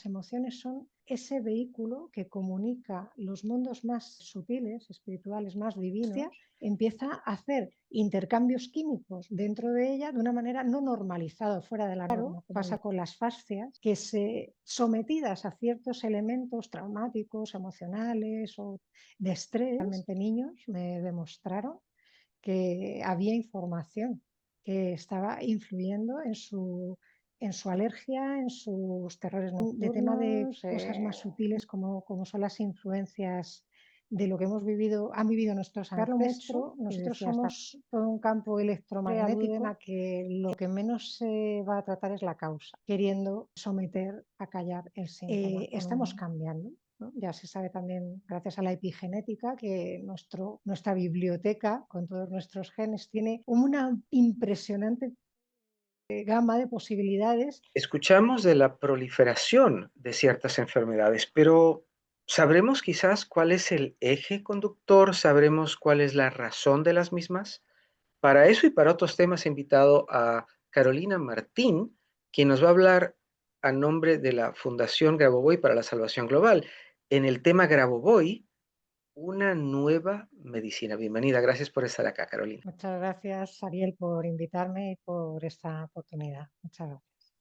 Las emociones son ese vehículo que comunica los mundos más sutiles, espirituales, más divinos, empieza a hacer intercambios químicos dentro de ella de una manera no normalizada, fuera de la norma. Pasa con las fascias, que sometidas a ciertos elementos traumáticos, emocionales o de estrés, realmente niños me demostraron que había información que estaba influyendo en su alergia, en sus terrores nocturnos, de tema de cosas más sutiles como son las influencias de lo que hemos vivido, han vivido nuestros ancestros. Nosotros somos todo un campo electromagnético a que lo que menos se va a tratar es la causa, queriendo someter a callar el síntoma. Estamos cambiando. ¿No? Ya se sabe también, gracias a la epigenética, que nuestra biblioteca con todos nuestros genes tiene una impresionante gama de posibilidades. Escuchamos de la proliferación de ciertas enfermedades, pero ¿sabremos quizás cuál es el eje conductor? ¿Sabremos cuál es la razón de las mismas? Para eso y para otros temas he invitado a Carolina Martín, quien nos va a hablar a nombre de la Fundación Grabovoi para la Salvación Global en el tema Grabovoi, una nueva medicina. Bienvenida, gracias por estar acá, Carolina. Muchas gracias, Ariel, por invitarme y por esta oportunidad. Muchas gracias.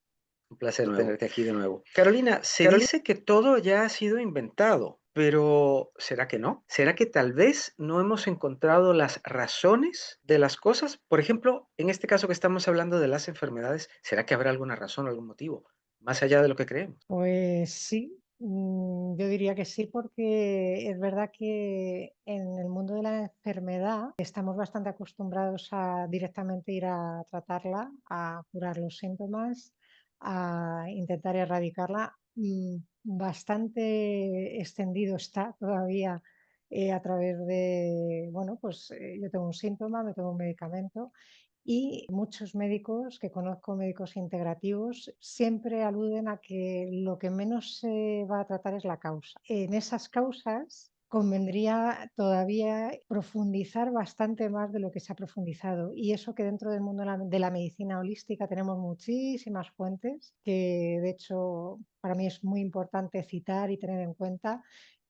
Un placer tenerte aquí de nuevo. Carolina, se dice que todo ya ha sido inventado, pero ¿será que no? ¿Será que tal vez no hemos encontrado las razones de las cosas? Por ejemplo, en este caso que estamos hablando de las enfermedades, ¿será que habrá alguna razón, algún motivo, más allá de lo que creemos? Pues sí, yo diría que sí, porque es verdad que en el mundo de la enfermedad estamos bastante acostumbrados a directamente ir a tratarla, a curar los síntomas, a intentar erradicarla. Bastante extendido está todavía a través de, bueno, pues yo tengo un síntoma, me tomo un medicamento y muchos médicos que conozco, médicos integrativos, siempre aluden a que lo que menos se va a tratar es la causa. En esas causas convendría todavía profundizar bastante más de lo que se ha profundizado. Y eso que dentro del mundo de la medicina holística tenemos muchísimas fuentes, que de hecho para mí es muy importante citar y tener en cuenta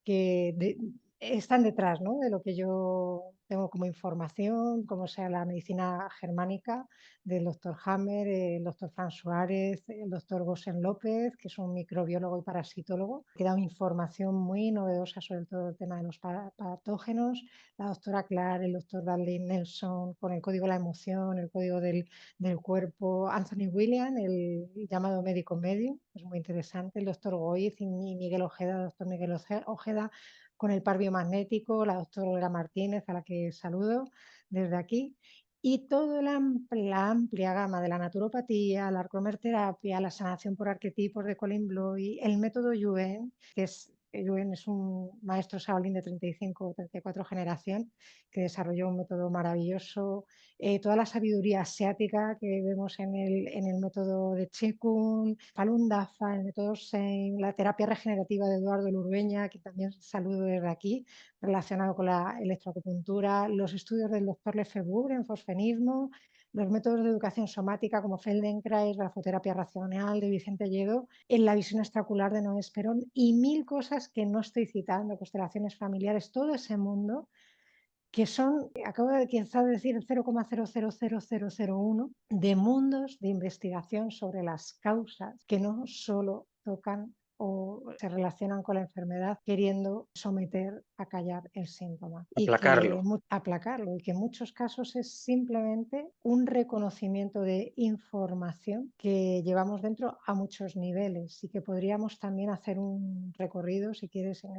que están detrás, ¿no?, de lo que yo tengo como información, como sea la medicina germánica del doctor Hammer, el doctor Fran Suárez, el doctor Gosen López, que es un microbiólogo y parasitólogo, que da información muy novedosa sobre todo el tema de los patógenos, la doctora Clark, el doctor Bradley Nelson, con el código de la emoción, el código del cuerpo, Anthony William, el llamado médico medium, es muy interesante, el doctor Goiz y Miguel Ojeda, doctor Miguel Ojeda, con el par biomagnético, la doctora Olga Martínez, a la que saludo desde aquí, y toda la amplia gama de la naturopatía, la arcomerterapia, la sanación por arquetipos de Colin Bloy, el método Yuen, Yuen es un maestro Shaolin de 35 o 34 generación que desarrolló un método maravilloso, toda la sabiduría asiática que vemos en el método de Qigong, Falun Dafa, el método Zen, la terapia regenerativa de Eduardo Lurbeña, que también saludo desde aquí, relacionado con la electroacupuntura, los estudios del doctor Lefebvre en fosfenismo, los métodos de educación somática como Feldenkrais, grafoterapia racional de Vicente Lledo, en la visión extraocular de Noé Esperón y mil cosas que no estoy citando, constelaciones familiares, todo ese mundo que son, acabo de quizás decir, el 0,000001 de mundos de investigación sobre las causas que no solo tocan o se relacionan con la enfermedad queriendo someter a callar el síntoma y que Aplacarlo. aplacarlo y que en muchos casos es simplemente un reconocimiento de información que llevamos dentro a muchos niveles y que podríamos también hacer un recorrido si quieres en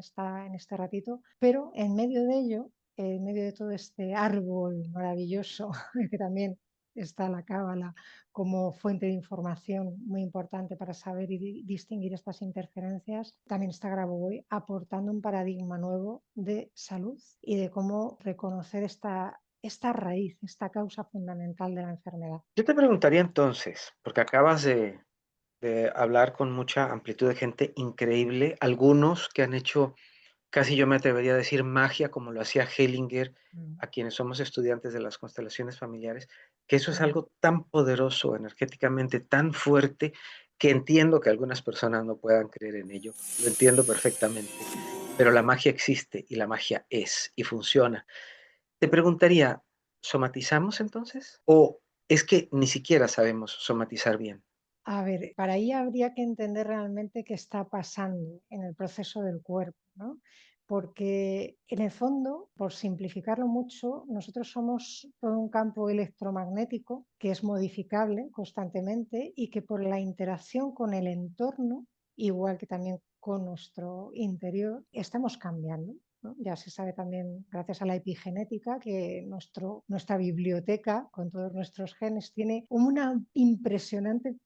este ratito, pero en medio de ello, en medio de todo este árbol maravilloso que también está la cábala como fuente de información muy importante para saber y distinguir estas interferencias, también está Grabovoi aportando un paradigma nuevo de salud y de cómo reconocer esta raíz, esta causa fundamental de la enfermedad. Yo te preguntaría entonces, porque acabas de hablar con mucha amplitud de gente increíble, algunos que han hecho, casi yo me atrevería a decir magia, como lo hacía Hellinger, Mm. a quienes somos estudiantes de las constelaciones familiares, que eso es algo tan poderoso energéticamente, tan fuerte, que entiendo que algunas personas no puedan creer en ello, lo entiendo perfectamente, pero la magia existe y la magia es y funciona. Te preguntaría, ¿somatizamos entonces? ¿O es que ni siquiera sabemos somatizar bien? A ver, para ahí habría que entender realmente qué está pasando en el proceso del cuerpo, ¿no? Porque en el fondo, por simplificarlo mucho, nosotros somos todo un campo electromagnético que es modificable constantemente y que por la interacción con el entorno, igual que también con nuestro interior, estamos cambiando, ¿no? Ya se sabe también, gracias a la epigenética, que nuestra biblioteca con todos nuestros genes tiene una impresionante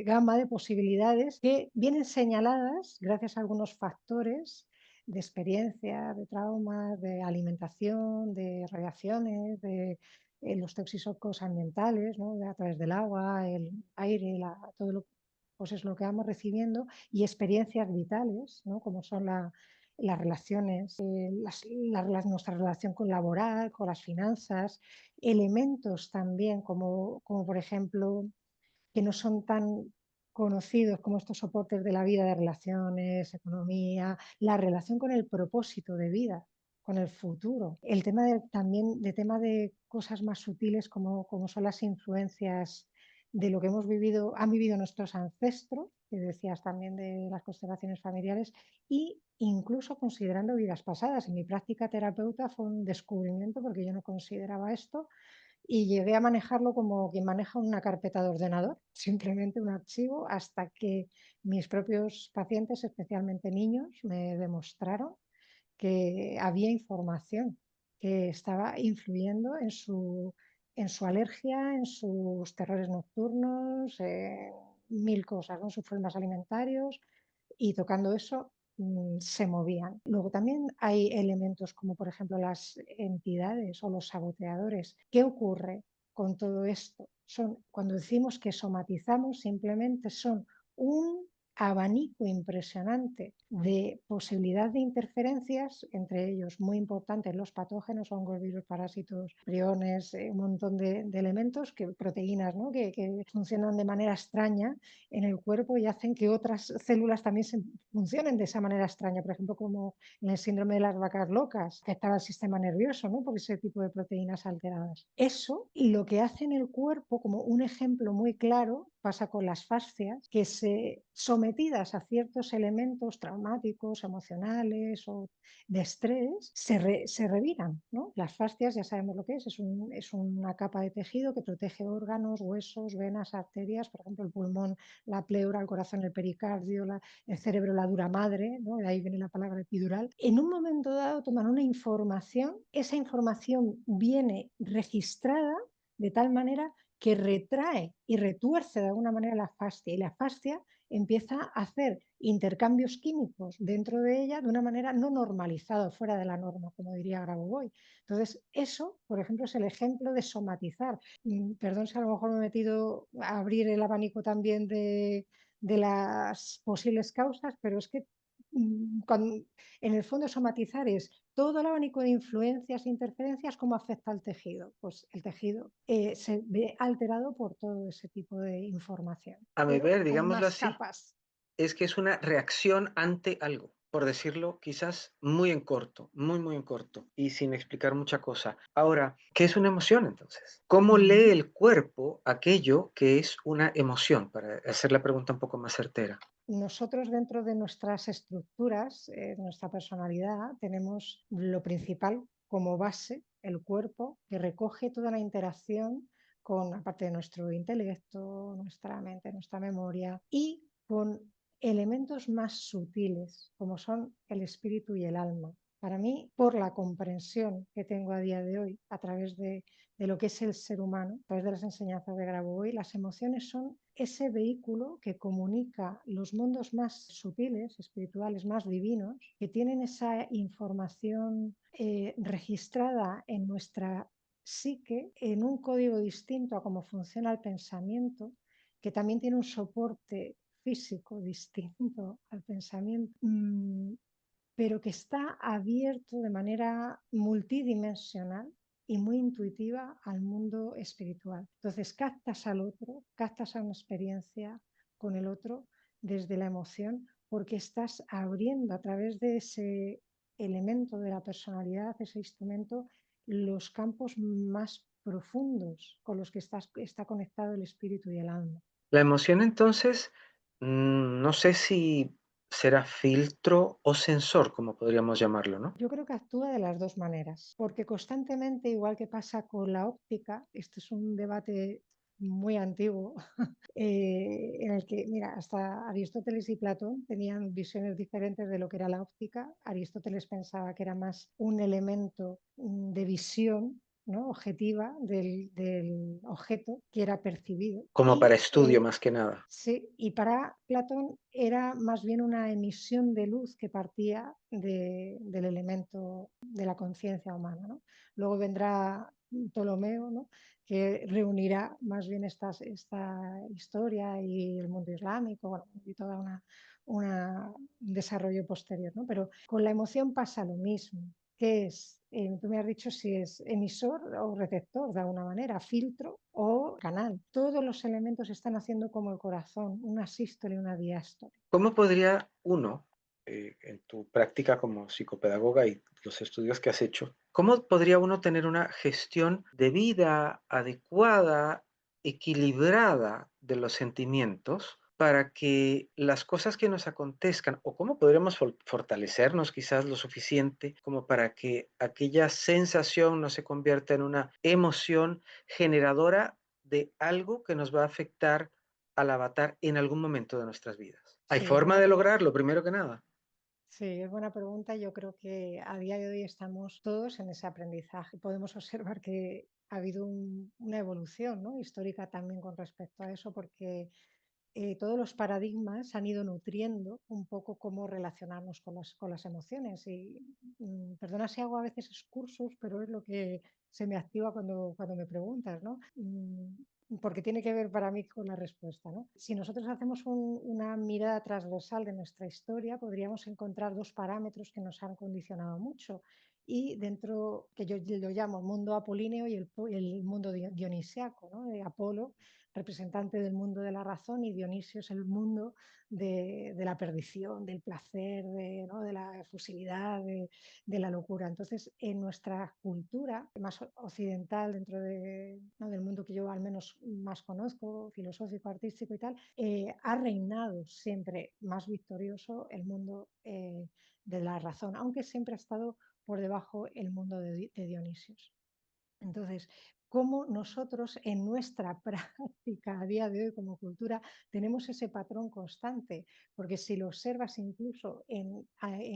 gama de posibilidades que vienen señaladas gracias a algunos factores de experiencia, de traumas, de alimentación, de radiaciones, de los tóxicos ambientales, ¿no? A través del agua, el aire, todo lo, pues es lo que vamos recibiendo y experiencias vitales, ¿no? Como son las relaciones, nuestra relación con laboral, con las finanzas, elementos también como por ejemplo que no son tan conocidos como estos soportes de la vida de relaciones, economía, la relación con el propósito de vida, con el futuro, el tema también de tema de cosas más sutiles como son las influencias de lo que han vivido nuestros ancestros, que decías también de las constelaciones familiares, y incluso considerando vidas pasadas. En mi práctica terapeuta fue un descubrimiento porque yo no consideraba esto y llegué a manejarlo como quien maneja una carpeta de ordenador, simplemente un archivo, hasta que mis propios pacientes, especialmente niños, me demostraron que había información que estaba influyendo en su alergia, en sus terrores nocturnos, mil cosas, ¿no? Sus problemas alimentarios, y tocando eso se movían. Luego también hay elementos como por ejemplo las entidades o los saboteadores. ¿Qué ocurre con todo esto? Cuando decimos que somatizamos, simplemente son un abanico impresionante de posibilidad de interferencias, entre ellos muy importantes los patógenos, hongos, virus, parásitos, priones, un montón de elementos, proteínas, ¿no? que funcionan de manera extraña en el cuerpo y hacen que otras células también funcionen de esa manera extraña, por ejemplo, como en el síndrome de las vacas locas, que afectaba el sistema nervioso, ¿no? Por ese tipo de proteínas alteradas. Eso, y lo que hace en el cuerpo, como un ejemplo muy claro, pasa con las fascias, que sometidas a ciertos elementos traumáticos, emocionales o de estrés, se reviran, ¿no? Las fascias, ya sabemos lo que es una capa de tejido que protege órganos, huesos, venas, arterias, por ejemplo, el pulmón, la pleura, el corazón, el pericardio, el cerebro, la dura madre, ¿no? De ahí viene la palabra epidural. En un momento dado toman una información, esa información viene registrada de tal manera que retrae y retuerce de alguna manera la fascia, y la fascia empieza a hacer intercambios químicos dentro de ella de una manera no normalizada, fuera de la norma, como diría Grabovoi. Entonces, eso, por ejemplo, es el ejemplo de somatizar. Perdón si a lo mejor me he metido a abrir el abanico también de las posibles causas, pero es que en el fondo somatizar es todo el abanico de influencias e interferencias, ¿cómo afecta al tejido? Pues el tejido se ve alterado por todo ese tipo de información, A mi pero ver, con digámoslo más así, capas. es que es una reacción ante algo, por decirlo quizás muy en corto, muy, muy en corto y sin explicar mucha cosa. Ahora, ¿qué es una emoción entonces? ¿Cómo lee el cuerpo aquello que es una emoción? Para hacer la pregunta un poco más certera. Nosotros dentro de nuestras estructuras, nuestra personalidad, tenemos lo principal como base, el cuerpo, que recoge toda la interacción con, aparte de nuestro intelecto, nuestra mente, nuestra memoria, y con elementos más sutiles, como son el espíritu y el alma. Para mí, por la comprensión que tengo a día de hoy a través de lo que es el ser humano, a través de las enseñanzas de Grabovoi, las emociones son ese vehículo que comunica los mundos más sutiles, espirituales, más divinos, que tienen esa información registrada en nuestra psique en un código distinto a cómo funciona el pensamiento, que también tiene un soporte físico distinto al pensamiento, pero que está abierto de manera multidimensional y muy intuitiva al mundo espiritual. Entonces captas al otro, captas a una experiencia, con el otro desde la emoción, porque estás abriendo a través de ese elemento de la personalidad, ese instrumento, los campos más profundos con los que está conectado el espíritu y el alma. La emoción entonces, no sé si será filtro o sensor, como podríamos llamarlo, ¿no? Yo creo que actúa de las dos maneras, porque constantemente, igual que pasa con la óptica, este es un debate muy antiguo, en el que, mira, hasta Aristóteles y Platón tenían visiones diferentes de lo que era la óptica. Aristóteles pensaba que era más un elemento de visión, ¿no? Objetiva del objeto que era percibido. Como para estudio más que nada. Sí, y para Platón era más bien una emisión de luz que partía del elemento de la conciencia humana, ¿no? Luego vendrá Ptolomeo, ¿no? Que reunirá más bien esta historia y el mundo islámico, bueno, y todo un desarrollo posterior, ¿no? Pero con la emoción pasa lo mismo. ¿Qué es? Tú me has dicho si es emisor o receptor, de alguna manera, filtro o canal. Todos los elementos están haciendo como el corazón, una sístole y una diástole. ¿Cómo podría uno, en tu práctica como psicopedagoga y los estudios que has hecho, cómo podría uno tener una gestión de vida adecuada, equilibrada de los sentimientos para que las cosas que nos acontezcan, o cómo podríamos fortalecernos quizás lo suficiente como para que aquella sensación no se convierta en una emoción generadora de algo que nos va a afectar al avatar en algún momento de nuestras vidas? ¿Hay Sí, es forma buena de pregunta. lograrlo, primero que nada? Sí, es buena pregunta. Yo creo que a día de hoy estamos todos en ese aprendizaje. Podemos observar que ha habido una evolución, ¿no? Histórica también con respecto a eso, porque todos los paradigmas han ido nutriendo un poco cómo relacionarnos con las emociones. Y perdona si hago a veces excursos, pero es lo que se me activa cuando me preguntas, ¿no? Porque tiene que ver para mí con la respuesta, ¿no? Si nosotros hacemos una mirada transversal de nuestra historia, podríamos encontrar dos parámetros que nos han condicionado mucho. Y dentro, que yo lo llamo mundo apolíneo y el mundo dionisiaco, ¿no? De Apolo, representante del mundo de la razón, y Dionisio es el mundo de la perdición, del placer, ¿no? De la efusividad, de la locura. Entonces, en nuestra cultura más occidental, dentro ¿no? del mundo que yo al menos más conozco, filosófico, artístico y tal, ha reinado siempre más victorioso el mundo de la razón, aunque siempre ha estado por debajo el mundo de Dionisios. Entonces, cómo nosotros en nuestra práctica a día de hoy como cultura tenemos ese patrón constante, porque si lo observas incluso en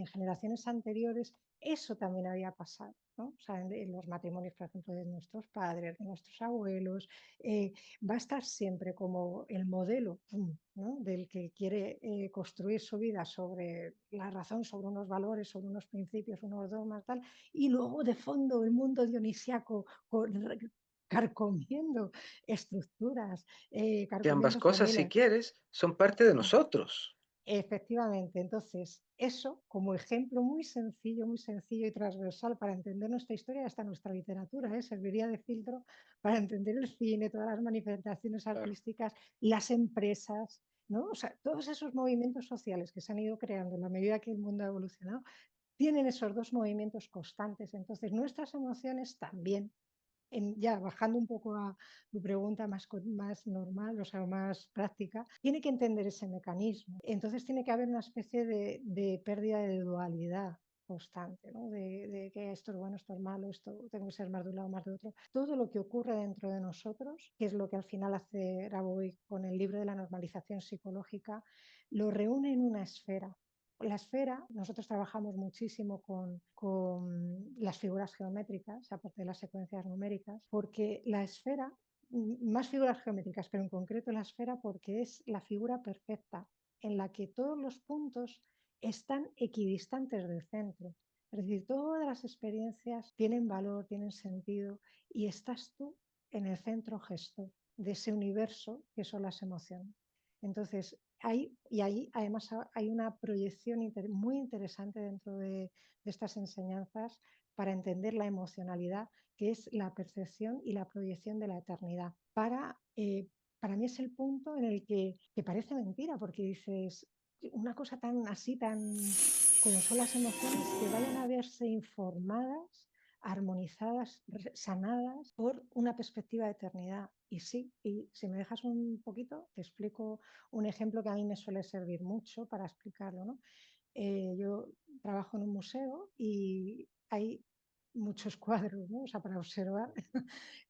generaciones anteriores, eso también había pasado, ¿no? O sea, en los matrimonios, por ejemplo, de nuestros padres, de nuestros abuelos, va a estar siempre como el modelo, ¡pum!, ¿no? Del que quiere construir su vida sobre la razón, sobre unos valores, sobre unos principios, unos dogmas, tal, y luego de fondo el mundo dionisiaco carcomiendo estructuras, Que ambas carcomiendo cosas, si familias. quieres, son parte de nosotros. Efectivamente, entonces eso como ejemplo muy sencillo y transversal para entender nuestra historia, hasta nuestra literatura, serviría de filtro para entender el cine, todas las manifestaciones Claro. artísticas, las empresas, ¿no? O sea, todos esos movimientos sociales que se han ido creando en la medida que el mundo ha evolucionado, tienen esos dos movimientos constantes. Entonces, nuestras emociones también, ya bajando un poco a tu pregunta más normal, o sea, más práctica, tiene que entender ese mecanismo. Entonces tiene que haber una especie de pérdida de dualidad constante, ¿no? De que esto es bueno, esto es malo, esto tengo que ser más de un lado, más de otro. Todo lo que ocurre dentro de nosotros, que es lo que al final hace Grabois con el libro de la normalización psicológica, lo reúne en una esfera. La esfera, nosotros trabajamos muchísimo con las figuras geométricas, aparte de las secuencias numéricas, porque la esfera, más figuras geométricas, pero en concreto la esfera porque es la figura perfecta en la que todos los puntos están equidistantes del centro. Es decir, todas las experiencias tienen valor, tienen sentido y estás tú en el centro gestor de ese universo que son las emociones. Entonces, ahí además hay una proyección muy interesante dentro de estas enseñanzas para entender la emocionalidad, que es la percepción y la proyección de la eternidad, para para mí es el punto en el que parece mentira, porque dices, una cosa tan así, tan como son las emociones, que vayan a verse informadas, armonizadas, sanadas por una perspectiva de eternidad. Y sí, y si me dejas un poquito, te explico un ejemplo que a mí me suele servir mucho para explicarlo, ¿no? Yo trabajo en un museo y hay muchos cuadros, ¿no? O sea, para observar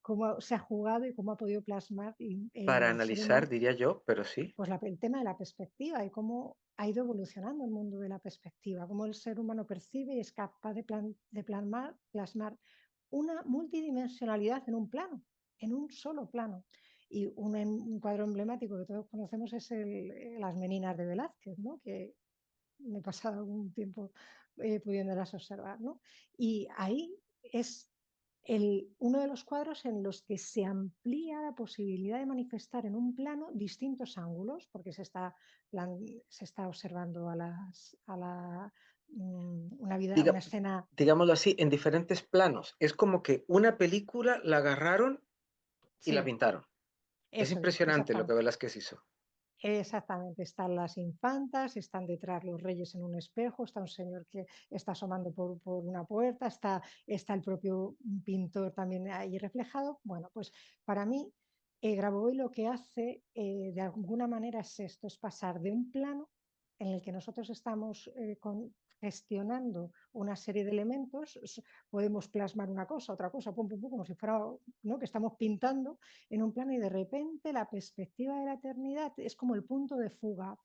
cómo se ha jugado y cómo ha podido plasmar Para el ser analizar, humano, diría yo, pero sí. pues el tema de la perspectiva y cómo ha ido evolucionando el mundo de la perspectiva, cómo el ser humano percibe y es capaz de plasmar una multidimensionalidad en un plano, en un solo plano. Y un cuadro emblemático que todos conocemos es Las Meninas de Velázquez, ¿no? Que me he pasado algún tiempo pudiéndolas observar, ¿no? Y ahí es uno de los cuadros en los que se amplía la posibilidad de manifestar en un plano distintos ángulos, porque se está observando una Diga, escena. digámoslo así, en diferentes planos. Es como que una película la agarraron y la Sí, pintaron. Es eso es, impresionante lo que exactamente. Velázquez hizo. Exactamente, están las infantas, están detrás los reyes en un espejo, está un señor que está asomando por una puerta, está el propio pintor también ahí reflejado. Bueno, pues para mí, Grabovoi lo que hace de alguna manera es esto, es pasar de un plano en el que nosotros estamos gestionando una serie de elementos, podemos plasmar una cosa, otra cosa, pum, pum, pum, como si fuera, ¿no? Que estamos pintando en un plano y de repente la perspectiva de la eternidad es como el punto de fuga.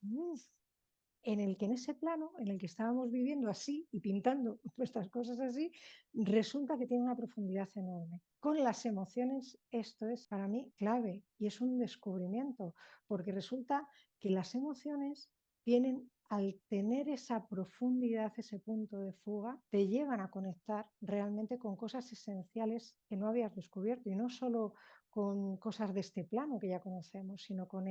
En el que en ese plano, en el que estábamos viviendo así y pintando nuestras cosas así, resulta que tiene una profundidad enorme. Con las emociones esto es para mí clave y es un descubrimiento, porque resulta que las emociones tienen, al tener esa profundidad, ese punto de fuga, te llevan a conectar realmente con cosas esenciales que no habías descubierto y no solo con cosas de este plano que ya conocemos, sino con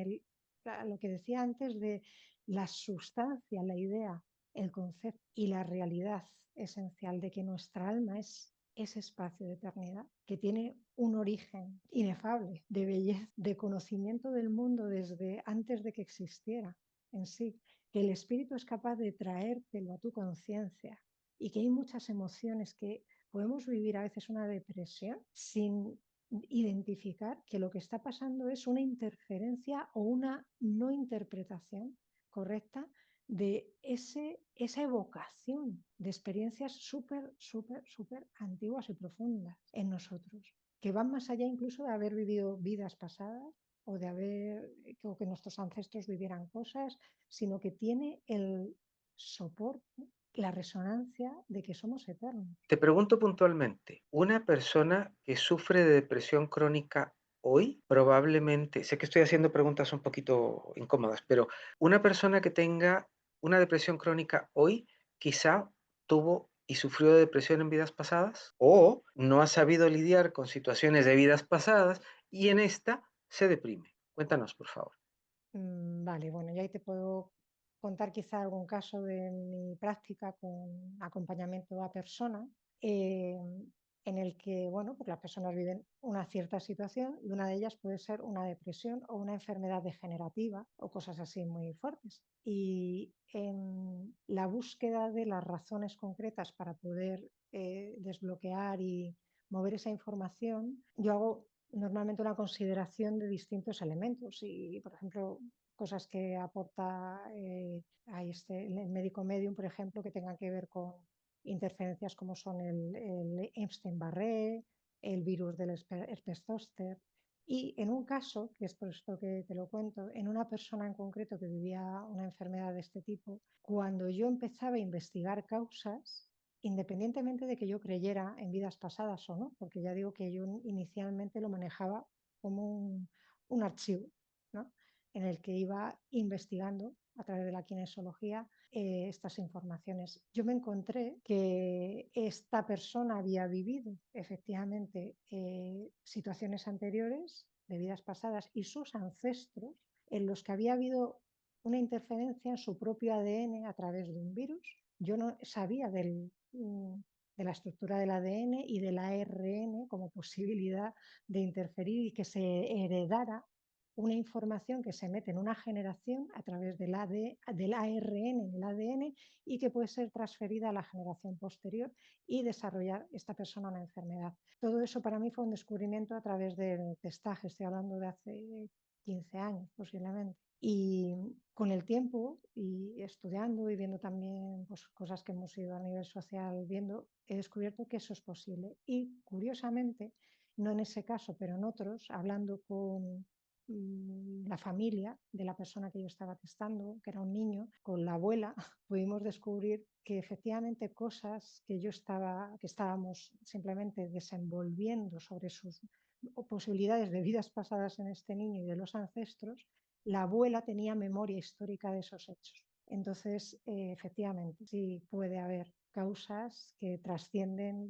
lo que decía antes de la sustancia, la idea, el concepto y la realidad esencial de que nuestra alma es ese espacio de eternidad que tiene un origen inefable de belleza, de conocimiento del mundo desde antes de que existiera en sí, que el espíritu es capaz de traértelo a tu conciencia y que hay muchas emociones que podemos vivir a veces una depresión sin identificar que lo que está pasando es una interferencia o una no interpretación correcta de esa evocación de experiencias súper, súper, súper antiguas y profundas en nosotros, que van más allá incluso de haber vivido vidas pasadas o de o que nuestros ancestros vivieran cosas, sino que tiene el soporte, la resonancia de que somos eternos. Te pregunto puntualmente, una persona que sufre de depresión crónica hoy, probablemente, sé que estoy haciendo preguntas un poquito incómodas, pero una persona que tenga una depresión crónica hoy, quizá tuvo y sufrió de depresión en vidas pasadas, o no ha sabido lidiar con situaciones de vidas pasadas y en esta se deprime. Cuéntanos, por favor. Vale, bueno, y ahí te puedo contar quizá algún caso de mi práctica con acompañamiento a personas en el que, bueno, pues las personas viven una cierta situación y una de ellas puede ser una depresión o una enfermedad degenerativa o cosas así muy fuertes. Y en la búsqueda de las razones concretas para poder desbloquear y mover esa información, yo hago normalmente una consideración de distintos elementos y, por ejemplo, cosas que aporta el médico medium, por ejemplo, que tengan que ver con interferencias como son el Epstein-Barré, el virus del herpes zóster. Y en un caso, que es por esto que te lo cuento, en una persona en concreto que vivía una enfermedad de este tipo, cuando yo empezaba a investigar causas, independientemente de que yo creyera en vidas pasadas o no, porque ya digo que yo inicialmente lo manejaba como un archivo, ¿no? En el que iba investigando a través de la kinesiología estas informaciones. Yo me encontré que esta persona había vivido efectivamente situaciones anteriores de vidas pasadas y sus ancestros en los que había habido una interferencia en su propio ADN a través de un virus. Yo no sabía de la estructura del ADN y del ARN como posibilidad de interferir y que se heredara una información que se mete en una generación a través del ARN en el ADN y que puede ser transferida a la generación posterior y desarrollar esta persona una enfermedad. Todo eso para mí fue un descubrimiento a través del testaje, estoy hablando de hace 15 años posiblemente. Y con el tiempo y estudiando y viendo también pues, cosas que hemos ido a nivel social viendo, he descubierto que eso es posible. Y curiosamente, no en ese caso, pero en otros, hablando con la familia de la persona que yo estaba testando, que era un niño, con la abuela, pudimos descubrir que efectivamente cosas que estábamos simplemente desenvolviendo sobre sus posibilidades de vidas pasadas en este niño y de los ancestros, la abuela tenía memoria histórica de esos hechos. Entonces, efectivamente, sí puede haber causas que trascienden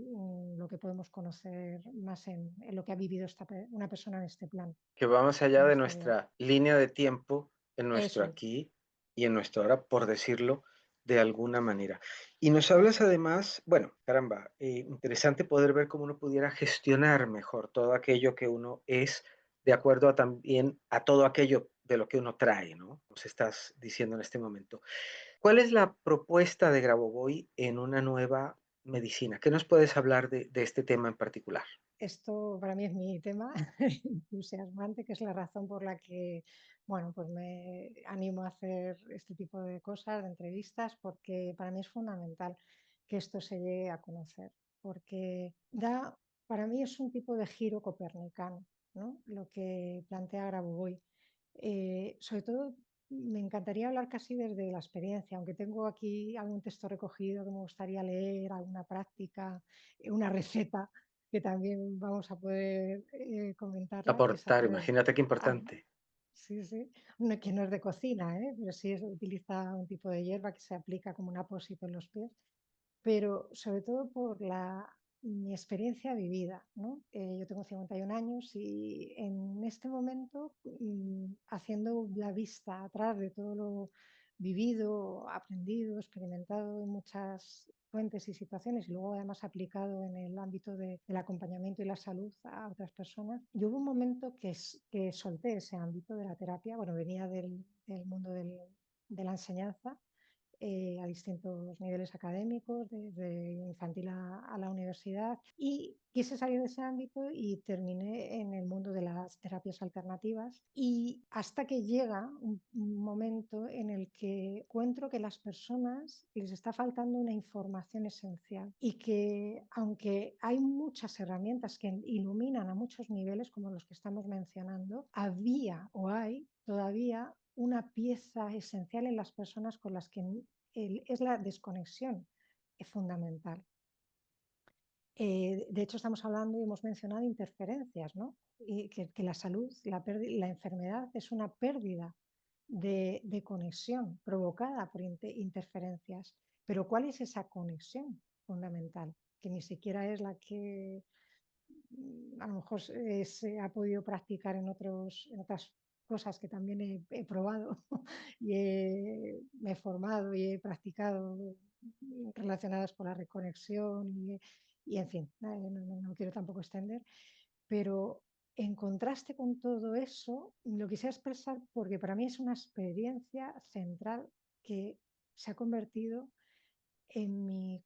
lo que podemos conocer más en lo que ha vivido una persona en este plano, Que va más allá en de esta vida. nuestra línea de tiempo, en nuestro Eso es, aquí y en nuestro ahora, por decirlo de alguna manera. Y nos hablas además, bueno, caramba, interesante poder ver cómo uno pudiera gestionar mejor todo aquello que uno es, de acuerdo a también a todo aquello de lo que uno trae, ¿no? Nos estás diciendo en este momento. ¿Cuál es la propuesta de Grabovoi en una nueva medicina? ¿Qué nos puedes hablar de este tema en particular? esto para mí es mi tema entusiasmante, que es la razón por la que, bueno, pues me animo a hacer este tipo de cosas, de entrevistas, porque para mí es fundamental que esto se llegue a conocer, porque para mí es un tipo de giro copernicano, ¿no? Lo que plantea Grabovoi. Sobre todo, me encantaría hablar casi desde la experiencia, aunque tengo aquí algún texto recogido que me gustaría leer, alguna práctica, una receta que también vamos a poder comentarla, que es a Aportar, través. imagínate qué Ah, importante. sí, sí. Que no es de cocina, pero sí utiliza un tipo de hierba que se aplica como un apósito en los pies, pero sobre todo por mi experiencia vivida, ¿no? Yo tengo 51 años y en este momento, haciendo la vista atrás de todo lo vivido, aprendido, experimentado en muchas fuentes y situaciones y luego además aplicado en el ámbito del acompañamiento y la salud a otras personas, yo hubo un momento que solté ese ámbito de la terapia, bueno, venía del mundo de la enseñanza a distintos niveles académicos, desde infantil a la universidad, y quise salir de ese ámbito y terminé en el mundo de las terapias alternativas. Y hasta que llega un momento en el que encuentro que las personas les está faltando una información esencial y que aunque hay muchas herramientas que iluminan a muchos niveles, como los que estamos mencionando, había o hay todavía una pieza esencial en las personas con las que es la desconexión, es fundamental. De hecho, estamos hablando y hemos mencionado interferencias, ¿no? Y que la salud, la enfermedad es una pérdida de conexión provocada por interferencias. Pero ¿cuál es esa conexión fundamental? Que ni siquiera es la que a lo mejor se ha podido practicar en otras cosas que también he probado y me he formado y he practicado relacionadas con la reconexión y en fin, no quiero tampoco extender, pero en contraste con todo eso, lo quisiera expresar porque para mí es una experiencia central que se ha convertido en mi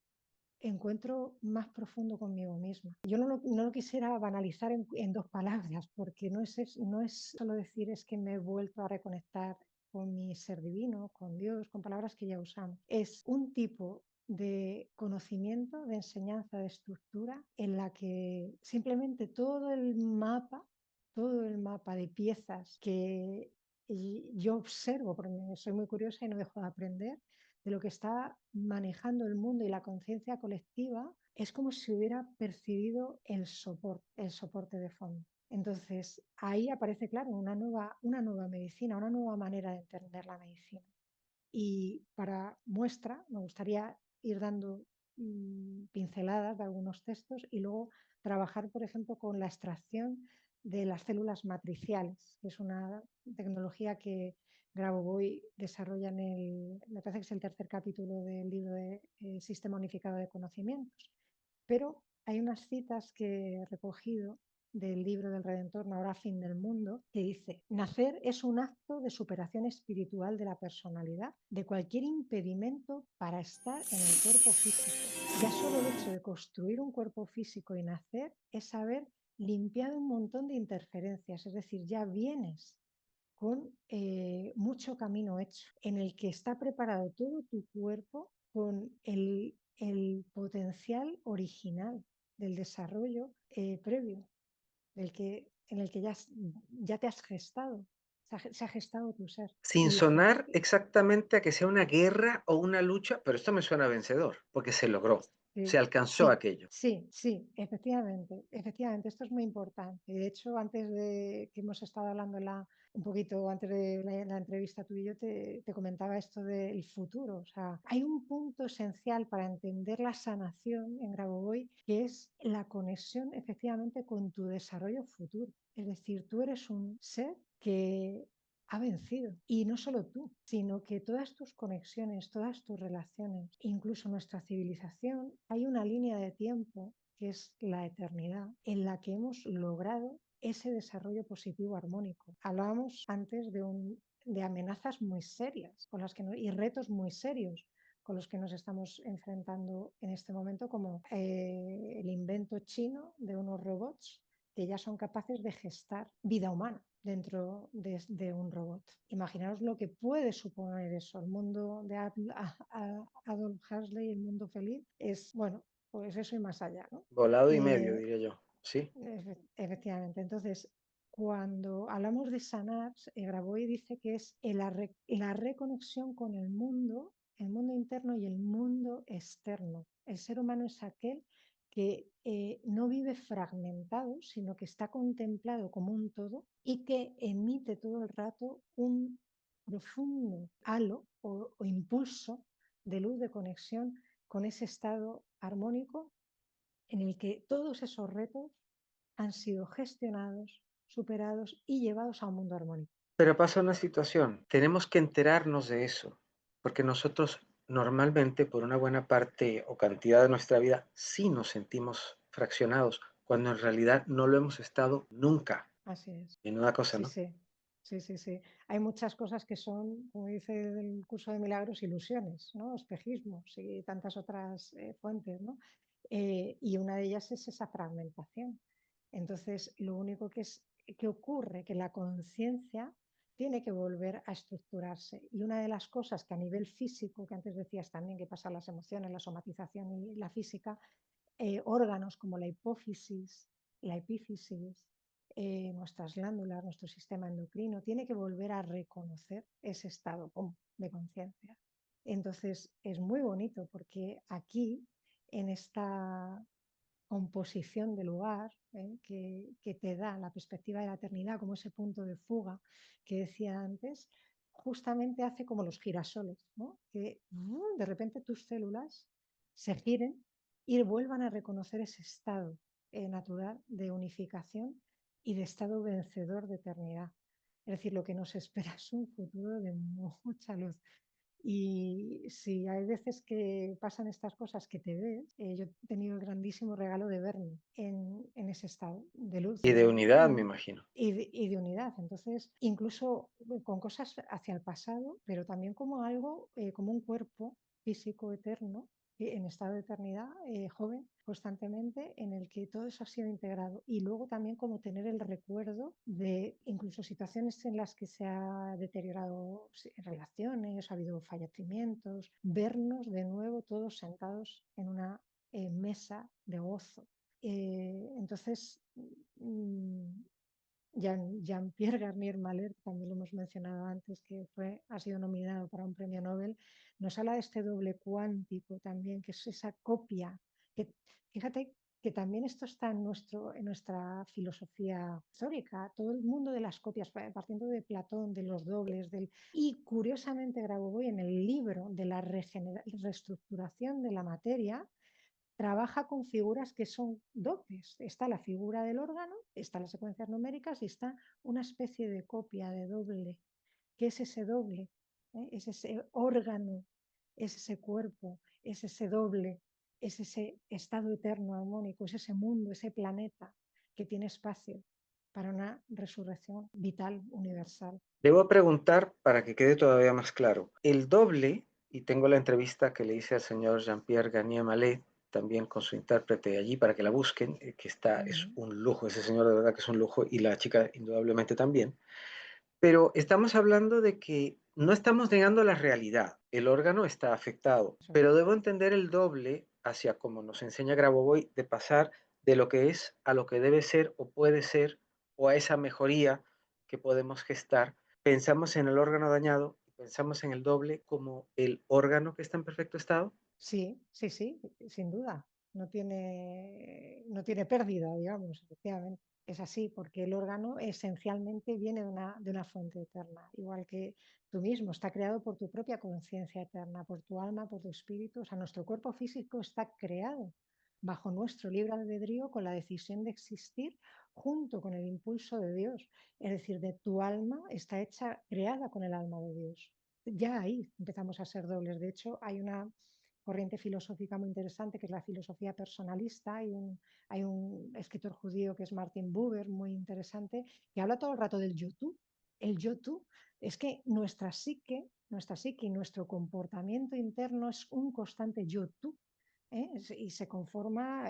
encuentro más profundo conmigo misma. Yo no lo quisiera banalizar en dos palabras, porque no es solo decir es que me he vuelto a reconectar con mi ser divino, con Dios, con palabras que ya usamos. Es un tipo de conocimiento, de enseñanza, de estructura, en la que simplemente todo el mapa de piezas que yo observo, porque soy muy curiosa y no dejo de aprender, de lo que está manejando el mundo y la conciencia colectiva, es como si hubiera percibido el soporte de fondo. Entonces, ahí aparece, claro, una nueva medicina, una nueva manera de entender la medicina. Y para muestra, me gustaría ir dando pinceladas de algunos textos y luego trabajar, por ejemplo, con la extracción de las células matriciales, que es una tecnología que Grabovoi desarrolla me parece que es el tercer capítulo del libro de Sistema Unificado de Conocimientos. Pero hay unas citas que he recogido del libro del Redentor, No habrá fin del mundo, que dice, nacer es un acto de superación espiritual de la personalidad, de cualquier impedimento para estar en el cuerpo físico. Ya solo el hecho de construir un cuerpo físico y nacer es haber limpiado un montón de interferencias, es decir, ya vienes con mucho camino hecho, en el que está preparado todo tu cuerpo con el potencial original del desarrollo previo, en el que ya te has gestado, se ha gestado tu ser. Sin Y dice, sonar exactamente a que sea una guerra o una lucha, pero esto me suena vencedor, porque se logró, se sí, alcanzó sí, aquello. sí, sí, efectivamente, efectivamente, esto es muy importante. De hecho, antes de que hemos estado hablando un poquito antes de la entrevista tú y yo, te comentaba esto del futuro. O sea, hay un punto esencial para entender la sanación en Grabovoi, que es la conexión efectivamente con tu desarrollo futuro. Es decir, tú eres un ser que ha vencido. Y no solo tú, sino que todas tus conexiones, todas tus relaciones, incluso nuestra civilización, hay una línea de tiempo que es la eternidad, en la que hemos logrado ese desarrollo positivo armónico. Hablábamos antes de amenazas muy serias con las que y retos muy serios con los que nos estamos enfrentando en este momento, como el invento chino de unos robots que ya son capaces de gestar vida humana dentro de un robot. Imaginaos lo que puede suponer eso. El mundo de Adolf Huxley, el mundo feliz, es, bueno, pues eso y más allá, ¿no? Volado y medio, Eh, diría yo. Sí. Efectivamente. Entonces, cuando hablamos de sanar, Grabovoi dice que es la reconexión con el mundo interno y el mundo externo. El ser humano es aquel que no vive fragmentado, sino que está contemplado como un todo y que emite todo el rato un profundo halo o impulso de luz de conexión con ese estado armónico en el que todos esos retos han sido gestionados, superados y llevados a un mundo armónico. Pero pasa una situación, tenemos que enterarnos de eso, porque nosotros normalmente por una buena parte o cantidad de nuestra vida sí nos sentimos fraccionados, cuando en realidad no lo hemos estado nunca. Así es. En una cosa, Sí, ¿no? sí. Sí, sí, sí. Hay muchas cosas que son, como dice el curso de milagros, ilusiones, ¿no? Espejismos y tantas otras fuentes, ¿no? Y una de ellas es esa fragmentación. Entonces, lo único que ocurre, que la conciencia tiene que volver a estructurarse. Y una de las cosas que a nivel físico, que antes decías también que pasan las emociones, la somatización y la física, órganos como la hipófisis, la epífisis, nuestras glándulas, nuestro sistema endocrino, tiene que volver a reconocer ese estado de conciencia. Entonces es muy bonito porque aquí, en esta composición de lugar que te da la perspectiva de la eternidad como ese punto de fuga que decía antes, justamente hace como los girasoles, ¿no? Que de repente tus células se giren y vuelvan a reconocer ese estado natural de unificación y de estado vencedor de eternidad. Es decir, lo que nos espera es un futuro de mucha luz. Y si hay veces que pasan estas cosas que te ves, yo he tenido el grandísimo regalo de verme en ese estado de luz Y de unidad, me imagino. y de unidad. Entonces, incluso con cosas hacia el pasado, pero también como algo, como un cuerpo físico eterno, en estado de eternidad, joven, constantemente, en el que todo eso ha sido integrado. Y luego también como tener el recuerdo de incluso situaciones en las que se ha deteriorado relaciones, ha habido fallecimientos, vernos de nuevo todos sentados en una mesa de gozo. Entonces, mm, Jean-Pierre Garnier Mallet, también lo hemos mencionado antes, que ha sido nominado para un premio Nobel, nos habla de este doble cuántico también, que es esa copia. Que, fíjate que también esto está en nuestra filosofía histórica, todo el mundo de las copias, partiendo de Platón, de los dobles, y curiosamente Grabovoi en el libro de la reestructuración de la materia, trabaja con figuras que son dobles. Está la figura del órgano, están las secuencias numéricas y está una especie de copia de doble. ¿Qué es ese doble? Es ese órgano, es ese cuerpo, es ese doble, es ese estado eterno armónico, es ese mundo, ese planeta que tiene espacio para una resurrección vital, universal. Debo preguntar para que quede todavía más claro. El doble, y tengo la entrevista que le hice al señor Jean-Pierre Garnier Mallet, también con su intérprete allí para que la busquen, que está, es un lujo, ese señor de verdad que es un lujo, y la chica indudablemente también. Pero estamos hablando de que no estamos negando la realidad, el órgano está afectado, Eso es. pero debo entender el doble hacia, como nos enseña Grabovoi, de pasar de lo que es a lo que debe ser o puede ser, o a esa mejoría que podemos gestar. Pensamos en el órgano dañado y pensamos en el doble como el órgano que está en perfecto estado. Sí, sí, sí, sin duda. No tiene pérdida, digamos, efectivamente. Es así, porque el órgano esencialmente viene de una fuente eterna, igual que tú mismo, está creado por tu propia conciencia eterna, por tu alma, por tu espíritu. O sea, nuestro cuerpo físico está creado bajo nuestro libre albedrío con la decisión de existir junto con el impulso de Dios. Es decir, de tu alma está hecha, creada con el alma de Dios. Ya ahí empezamos a ser dobles. De hecho, hay una corriente filosófica muy interesante que es la filosofía personalista. Hay un escritor judío que es Martin Buber, muy interesante, que habla todo el rato del yo tú. El yo tú es que nuestra psique y nuestro comportamiento interno es un constante yo tú, ¿eh? Y se conforma,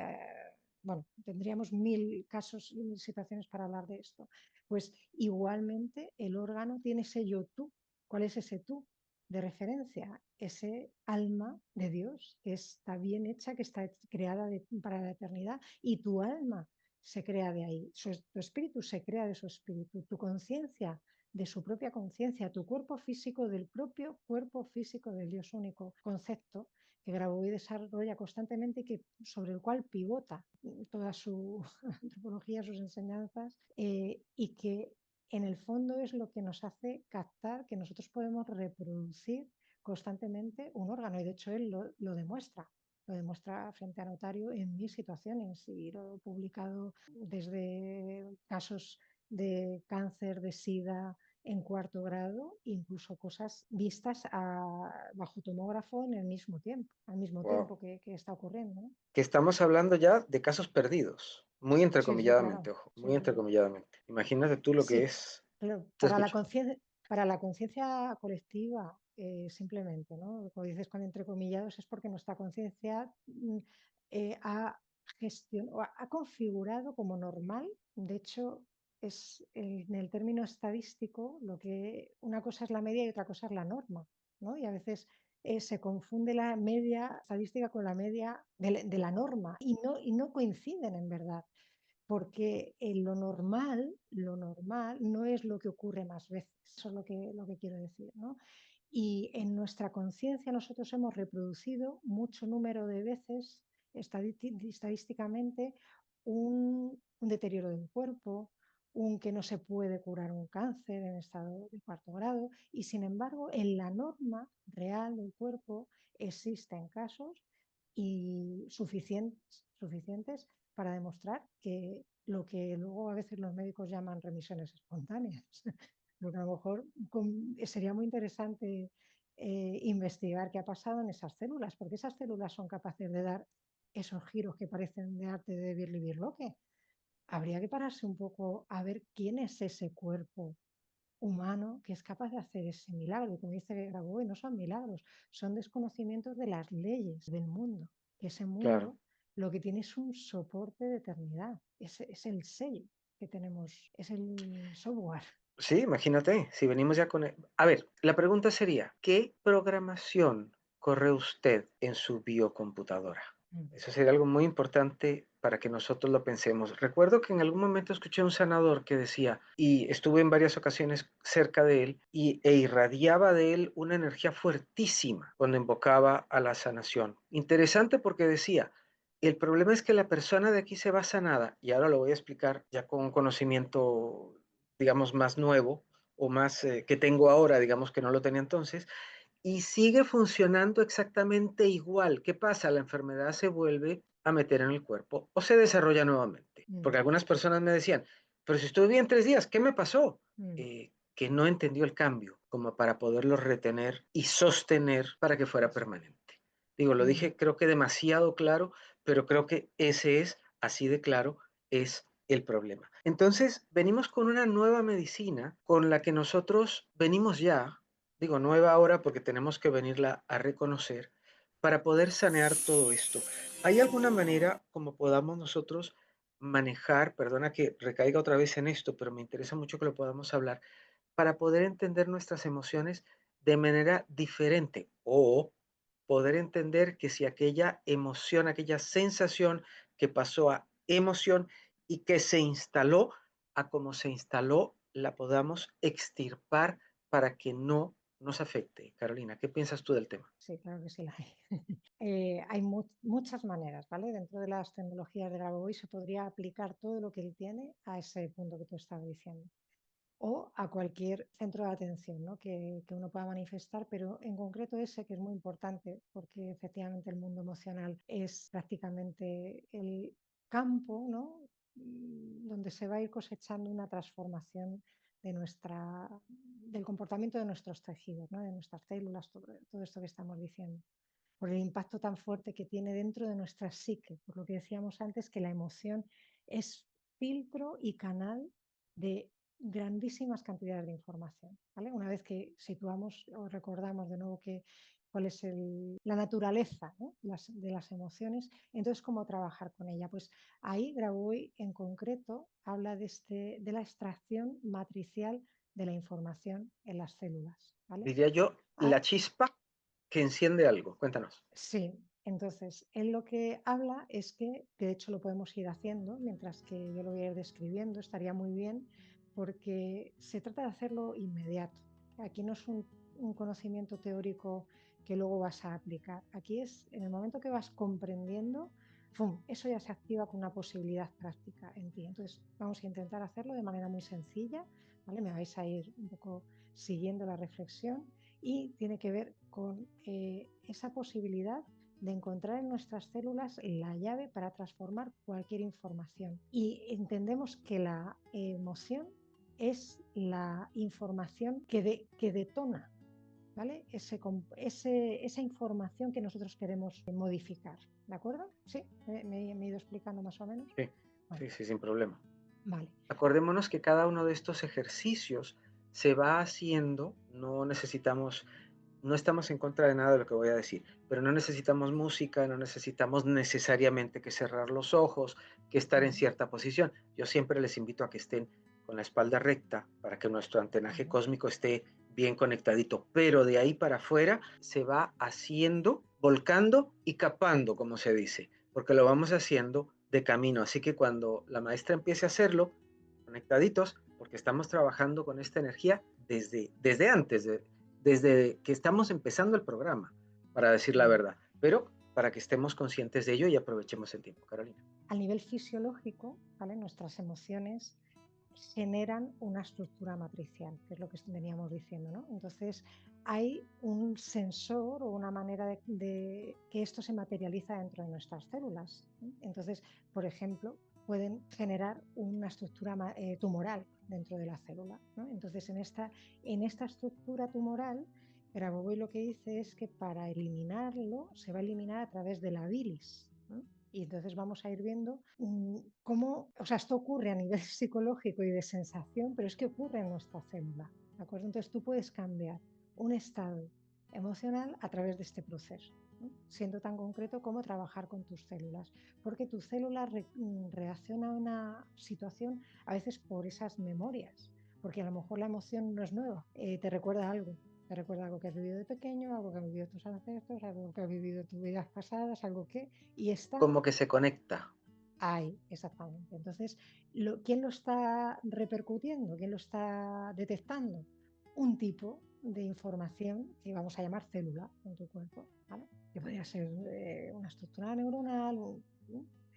bueno, tendríamos mil casos y mil situaciones para hablar de esto. Pues igualmente el órgano tiene ese yo tú. ¿Cuál es ese tú? De referencia, ese alma de Dios que está bien hecha, que está creada para la eternidad, y tu alma se crea de ahí, tu espíritu se crea de su espíritu, tu conciencia de su propia conciencia, tu cuerpo físico del propio cuerpo físico del Dios único, concepto que Grabovoi desarrolla constantemente y sobre el cual pivota toda su antropología, sus enseñanzas, y que en el fondo es lo que nos hace captar que nosotros podemos reproducir constantemente un órgano, y de hecho él lo demuestra. Lo demuestra frente a notario en mil situaciones y lo he publicado desde casos de cáncer, de sida en cuarto grado, incluso cosas vistas bajo tomógrafo en el mismo tiempo, al mismo Wow. tiempo que está ocurriendo, ¿no? Que estamos hablando ya de casos perdidos, muy Sí, sí, entrecomilladamente, claro. ojo, Sí, muy sí, sí. entrecomilladamente. Imagínate tú lo que Sí, es. claro, Te escucho. para la conciencia colectiva, simplemente, ¿no? Como dices con entrecomillados, es porque nuestra conciencia ha ha configurado como normal. De hecho, es en el término estadístico, lo que una cosa es la media y otra cosa es la norma, ¿no? Y a veces se confunde la media estadística con la media de la norma, y no coinciden en verdad, porque lo normal no es lo que ocurre más veces. Eso es lo que quiero decir, ¿no? Y en nuestra conciencia nosotros hemos reproducido mucho número de veces, estadísticamente, un deterioro del cuerpo, un que no se puede curar un cáncer en estado de cuarto grado, y sin embargo, en la norma real del cuerpo existen casos y suficientes para demostrar que lo que luego a veces los médicos llaman remisiones espontáneas, lo que a lo mejor sería muy interesante investigar qué ha pasado en esas células, porque esas células son capaces de dar esos giros que parecen de arte de Birli Birloque. Habría que pararse un poco a ver quién es ese cuerpo humano que es capaz de hacer ese milagro. Y como dice Grabovoi, no son milagros, son desconocimientos de las leyes del mundo. Que ese Claro. mundo lo que tiene es un soporte de eternidad, es el sello que tenemos, es el software. Sí, imagínate, si venimos ya con... A ver, la pregunta sería, ¿qué programación corre usted en su biocomputadora? Eso sería algo muy importante para que nosotros lo pensemos. Recuerdo que en algún momento escuché a un sanador que decía, y estuve en varias ocasiones cerca de él, e irradiaba de él una energía fuertísima cuando invocaba a la sanación. Interesante porque decía, el problema es que la persona de aquí se va sanada, y ahora lo voy a explicar ya con un conocimiento, digamos, más nuevo o más que tengo ahora, digamos que no lo tenía entonces, y sigue funcionando exactamente igual. ¿Qué pasa? La enfermedad se vuelve a meter en el cuerpo o se desarrolla nuevamente. Porque Mm, algunas personas me decían, pero si estuve bien 3 días, ¿qué me pasó? mm, Que no entendió el cambio como para poderlo retener y sostener para que fuera eso. permanente. Digo, lo Mm, dije creo que demasiado claro, pero creo que ese es, así de claro, es el problema. Entonces, venimos con una nueva medicina con la que nosotros venimos ya, digo nueva ahora porque tenemos que venirla a reconocer para poder sanear todo esto. ¿Hay alguna manera como podamos nosotros manejar, perdona que recaiga otra vez en esto, pero me interesa mucho que lo podamos hablar, para poder entender nuestras emociones de manera diferente o poder entender que si aquella emoción, aquella sensación que pasó a emoción y que se instaló a como se instaló, la podamos extirpar para que no nos afecte? Carolina, ¿qué piensas tú del tema? Sí, claro que sí la hay. Hay muchas maneras, ¿vale? Dentro de las tecnologías de Grabovoi se podría aplicar todo lo que él tiene a ese punto que tú estabas diciendo. O a cualquier centro de atención, ¿no? que uno pueda manifestar, pero en concreto ese que es muy importante, porque efectivamente el mundo emocional es prácticamente el campo, ¿no? Donde se va a ir cosechando una transformación del comportamiento de nuestros tejidos, ¿no? De nuestras células, todo esto que estamos diciendo, por el impacto tan fuerte que tiene dentro de nuestra psique, por lo que decíamos antes, que la emoción es filtro y canal de grandísimas cantidades de información, ¿vale? Una vez que situamos o recordamos de nuevo cuál es la naturaleza, ¿no? de las emociones, entonces cómo trabajar con ella. Pues ahí Grabovoi en concreto habla de la extracción matricial de la información en las células, ¿vale? Diría yo, Ah, la chispa que enciende algo. Cuéntanos. sí, entonces él lo que habla es que de hecho lo podemos ir haciendo mientras que yo lo voy a ir describiendo, estaría muy bien porque se trata de hacerlo inmediato. Aquí no es un conocimiento teórico que luego vas a aplicar, aquí es en el momento que vas comprendiendo, ¡fum!, eso ya se activa con una posibilidad práctica en ti. Entonces vamos a intentar hacerlo de manera muy sencilla, ¿vale? Me vais a ir un poco siguiendo la reflexión y tiene que ver con esa posibilidad de encontrar en nuestras células la llave para transformar cualquier información. Y entendemos que la emoción es la información que detona, ¿vale? Esa información que nosotros queremos modificar. ¿De acuerdo? ¿Sí? ¿Me he ido explicando más o menos? Sí, Bueno, sí, sí, sin problema. vale. Acordémonos que cada uno de estos ejercicios se va haciendo, no estamos en contra de nada de lo que voy a decir, pero no necesitamos música, no necesitamos necesariamente que cerrar los ojos, que estar en cierta posición. Yo siempre les invito a que estén con la espalda recta para que nuestro antenaje cósmico esté bien conectadito, pero de ahí para afuera se va haciendo, volcando y capando, como se dice, porque lo vamos haciendo de camino. Así que cuando la maestra empiece a hacerlo, conectaditos, porque estamos trabajando con esta energía desde antes, desde que estamos empezando el programa, para decir la verdad, pero para que estemos conscientes de ello y aprovechemos el tiempo. Carolina. A nivel fisiológico, ¿vale? Nuestras emociones generan una estructura matricial, que es lo que veníamos diciendo, ¿no? Entonces, hay un sensor o una manera de que esto se materializa dentro de nuestras células, ¿eh? Entonces, por ejemplo, pueden generar una estructura tumoral dentro de la célula, ¿no? Entonces, en esta estructura tumoral, Grabovoi lo que dice es que para eliminarlo se va a eliminar a través de la bilis, ¿no? Y entonces vamos a ir viendo cómo, o sea, esto ocurre a nivel psicológico y de sensación, pero es que ocurre en nuestra célula, ¿de acuerdo? Entonces tú puedes cambiar un estado emocional a través de este proceso, ¿no? Siendo tan concreto como trabajar con tus células, porque tu célula reacciona a una situación a veces por esas memorias, porque a lo mejor la emoción no es nueva, te recuerda algo. Te recuerda algo que has vivido de pequeño, algo que han vivido tus ancestros, algo que has vivido en tus vidas pasadas, algo que... Y está Como que se conecta. ahí, exactamente. Entonces, ¿quién lo está repercutiendo? ¿Quién lo está detectando? Un tipo de información que vamos a llamar célula en tu cuerpo, ¿vale? Que podría ser una estructura neuronal.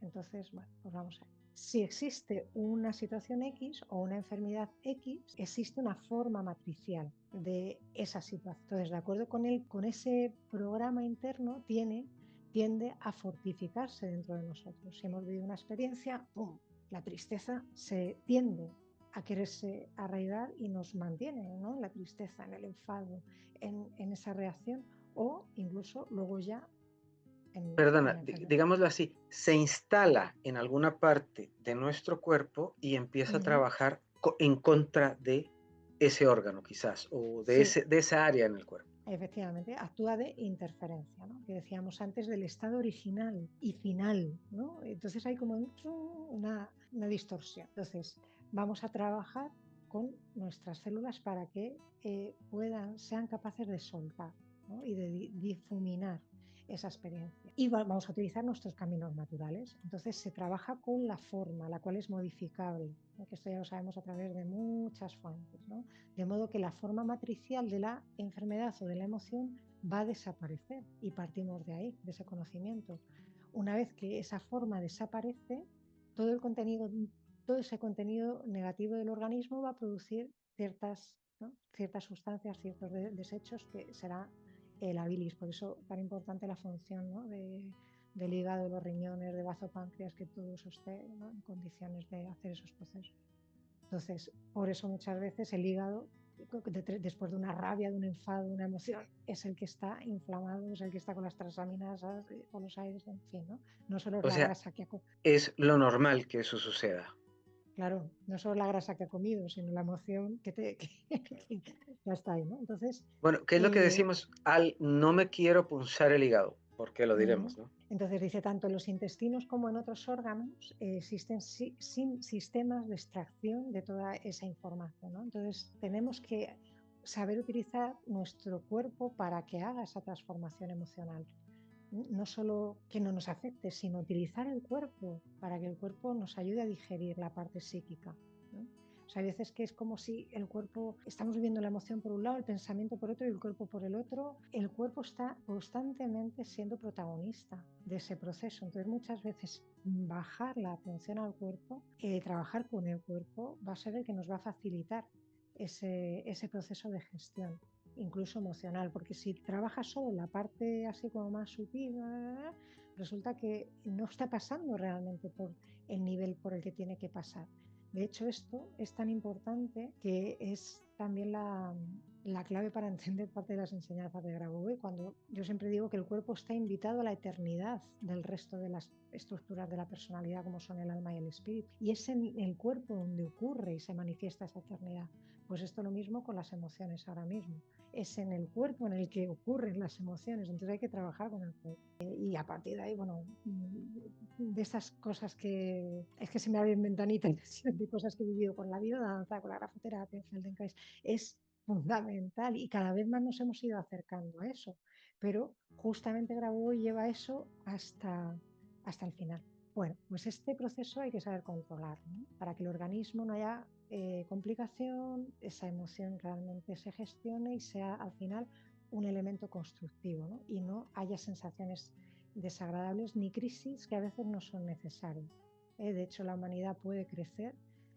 Entonces, bueno, pues vamos a ver. Si existe una situación X o una enfermedad X, existe una forma matricial de esa situación. Entonces, de acuerdo con ese programa interno, tiende a fortificarse dentro de nosotros. Si hemos vivido una experiencia, ¡pum!, la tristeza se tiende a quererse arraigar y nos mantiene, ¿no?, en la tristeza, en el enfado, en esa reacción, o incluso luego ya en Perdona, la enfermedad. digámoslo así, se instala en alguna parte de nuestro cuerpo y empieza a Ujú. trabajar en contra de ese órgano, quizás, o Sí, de esa área en el cuerpo. efectivamente, actúa de interferencia, ¿no? Que decíamos antes del estado original y final, ¿no? Entonces hay como una distorsión. Entonces, vamos a trabajar con nuestras células para que sean capaces de soltar, ¿no? Y de difuminar esa experiencia. Y vamos a utilizar nuestros caminos naturales. Entonces se trabaja con la forma, la cual es modificable, ¿no? Que esto ya lo sabemos a través de muchas fuentes, ¿no? De modo que la forma matricial de la enfermedad o de la emoción va a desaparecer y partimos de ahí, de ese conocimiento. Una vez que esa forma desaparece, todo el contenido, todo ese contenido negativo del organismo va a producir ciertas, ¿no? Ciertas sustancias, ciertos desechos que será la bilis. Por eso tan importante la función, ¿no? Del hígado, de los riñones, de bazo páncreas, que todo eso esté, ¿no? En condiciones de hacer esos procesos. Entonces, por eso muchas veces el hígado, después de una rabia, de un enfado, de una emoción, es el que está inflamado, es el que está con las transaminasas, con los aires, en fin, ¿no? No solo es O la sea, grasa que ha comido, es lo normal que eso suceda. claro, no solo la grasa que ha comido, sino la emoción que ya está ahí, ¿no? Entonces, Bueno, ¿qué es lo que eh, decimos al no me quiero punzar el hígado? Porque lo diremos, Ujú. ¿no? Entonces dice, tanto en los intestinos como en otros órganos existen sistemas de extracción de toda esa información, ¿no? Entonces tenemos que saber utilizar nuestro cuerpo para que haga esa transformación emocional. No solo que no nos afecte, sino utilizar el cuerpo para que el cuerpo nos ayude a digerir la parte psíquica, ¿no? O sea, hay veces que es como si el cuerpo, estamos viviendo la emoción por un lado, el pensamiento por otro y el cuerpo por el otro. El cuerpo está constantemente siendo protagonista de ese proceso. Entonces, muchas veces bajar la atención al cuerpo, trabajar con el cuerpo, va a ser el que nos va a facilitar ese proceso de gestión, incluso emocional, porque si trabajas solo en la parte así como más sutil, resulta que no está pasando realmente por el nivel por el que tiene que pasar. De hecho, esto es tan importante que es también la clave para entender parte de las enseñanzas de Grabovoi, cuando yo siempre digo que el cuerpo está invitado a la eternidad del resto de las estructuras de la personalidad, como son el alma y el espíritu. Y es en el cuerpo donde ocurre y se manifiesta esa eternidad. Pues esto lo mismo con las emociones ahora mismo. Es en el cuerpo en el que ocurren las emociones, entonces hay que trabajar con el cuerpo. Y a partir de ahí, bueno, de esas cosas que es que se me abren ventanitas de cosas que he vivido con la biodanza, con la grafoterapia, el Feldenkrais, es fundamental y cada vez más nos hemos ido acercando a eso, pero justamente Grabovoi lleva eso hasta el final. Bueno, pues este proceso hay que saber controlarlo, ¿no? Para que el organismo no haya complicación, esa emoción realmente se gestione y sea al final un elemento constructivo, ¿no? Y no haya sensaciones desagradables ni crisis que a veces no son necesarias. De hecho, la humanidad puede crecer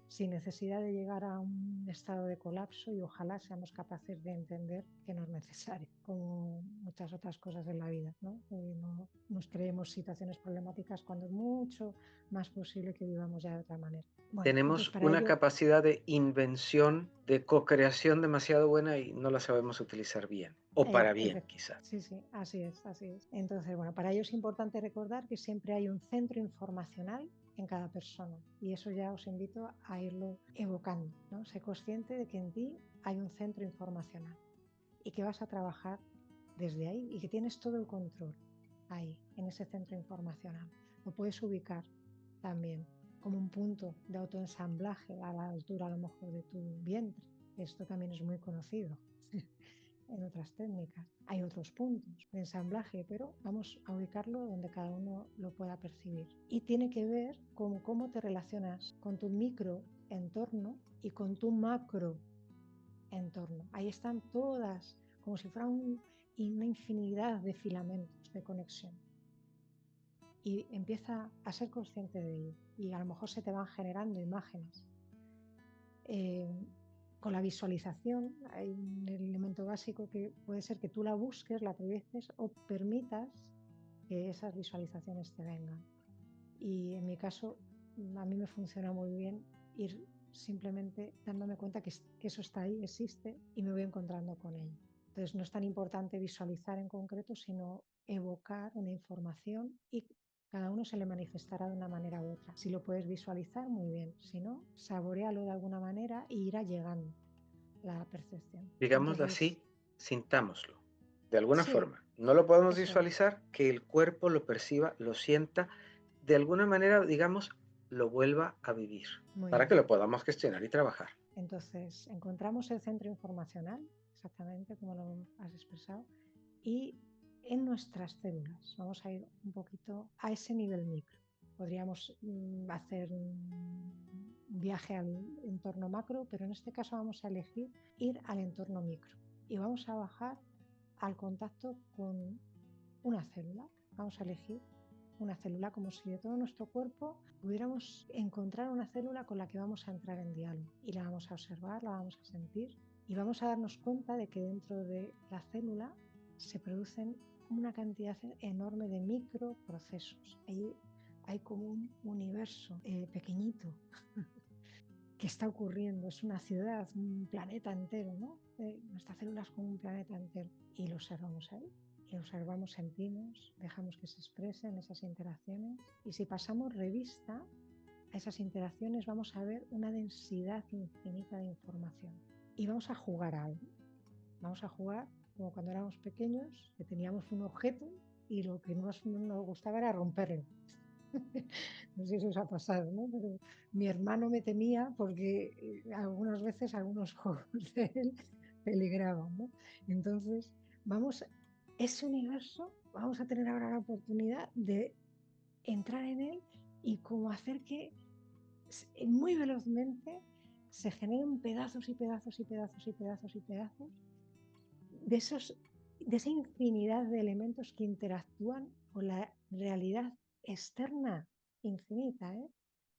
sin necesidad de llegar a un estado de colapso y ojalá seamos capaces de entender que no es necesario, como muchas otras cosas en la vida, ¿no? No nos creemos situaciones problemáticas cuando es mucho más posible que vivamos ya de otra manera. Bueno, entonces Tenemos para una ello, capacidad de invención, de co-creación demasiado buena y no la sabemos utilizar bien, o para bien, quizás. sí, sí, así es, así es. Entonces, bueno, para ello es importante recordar que siempre hay un centro informacional en cada persona y eso ya os invito a irlo evocando, ¿no? Sé consciente de que en ti hay un centro informacional y que vas a trabajar desde ahí y que tienes todo el control ahí, en ese centro informacional. Lo puedes ubicar también como un punto de autoensamblaje a la altura a lo mejor de tu vientre. Esto también es muy conocido en otras técnicas. Hay otros puntos de ensamblaje, pero vamos a ubicarlo donde cada uno lo pueda percibir. Y tiene que ver con cómo te relacionas con tu microentorno y con tu macroentorno. Ahí están todas, como si fuera una infinidad de filamentos de conexión. Y empieza a ser consciente de ello. Y a lo mejor se te van generando imágenes. Eh, con la visualización hay un elemento básico que puede ser que tú la busques, la proyectes o permitas que esas visualizaciones te vengan. Y en mi caso, a mí me funciona muy bien ir simplemente dándome cuenta que eso está ahí, existe y me voy encontrando con ello. Entonces no es tan importante visualizar en concreto, sino evocar una información y cada uno se le manifestará de una manera u otra. Si lo puedes visualizar, muy bien. Si no, saborealo de alguna manera y irá llegando la percepción. Digámoslo Entonces, así, sintámoslo, de alguna sí, forma. No lo podemos eso es. visualizar, que el cuerpo lo perciba, lo sienta, de alguna manera, digamos, lo vuelva a vivir, Muy para que bien. lo podamos gestionar y trabajar. Entonces, encontramos el centro informacional, exactamente como lo has expresado, y en nuestras células. Vamos a ir un poquito a ese nivel micro. Podríamos hacer un viaje al entorno macro, pero en este caso vamos a elegir ir al entorno micro y vamos a bajar al contacto con una célula. Vamos a elegir una célula como si de todo nuestro cuerpo pudiéramos encontrar una célula con la que vamos a entrar en diálogo y la vamos a observar, la vamos a sentir y vamos a darnos cuenta de que dentro de la célula se producen una cantidad enorme de microprocesos. Ahí hay como un universo pequeñito que está ocurriendo, es una ciudad, un planeta entero, ¿no? Nuestra célula es como un planeta entero y lo observamos ahí. Y observamos, sentimos, dejamos que se expresen esas interacciones y si pasamos revista a esas interacciones vamos a ver una densidad infinita de información y vamos a jugar a algo. Vamos a jugar como cuando éramos pequeños, que teníamos un objeto y lo que nos gustaba era romperlo. No sé si os ha pasado, ¿no? Pero mi hermano me temía porque algunas veces algunos juegos de él peligraban, ¿no? Entonces, ese universo, vamos a tener ahora la oportunidad de entrar en él y como hacer que muy velozmente se generen pedazos y pedazos y pedazos y pedazos y pedazos de de esa infinidad de elementos que interactúan con la realidad externa infinita,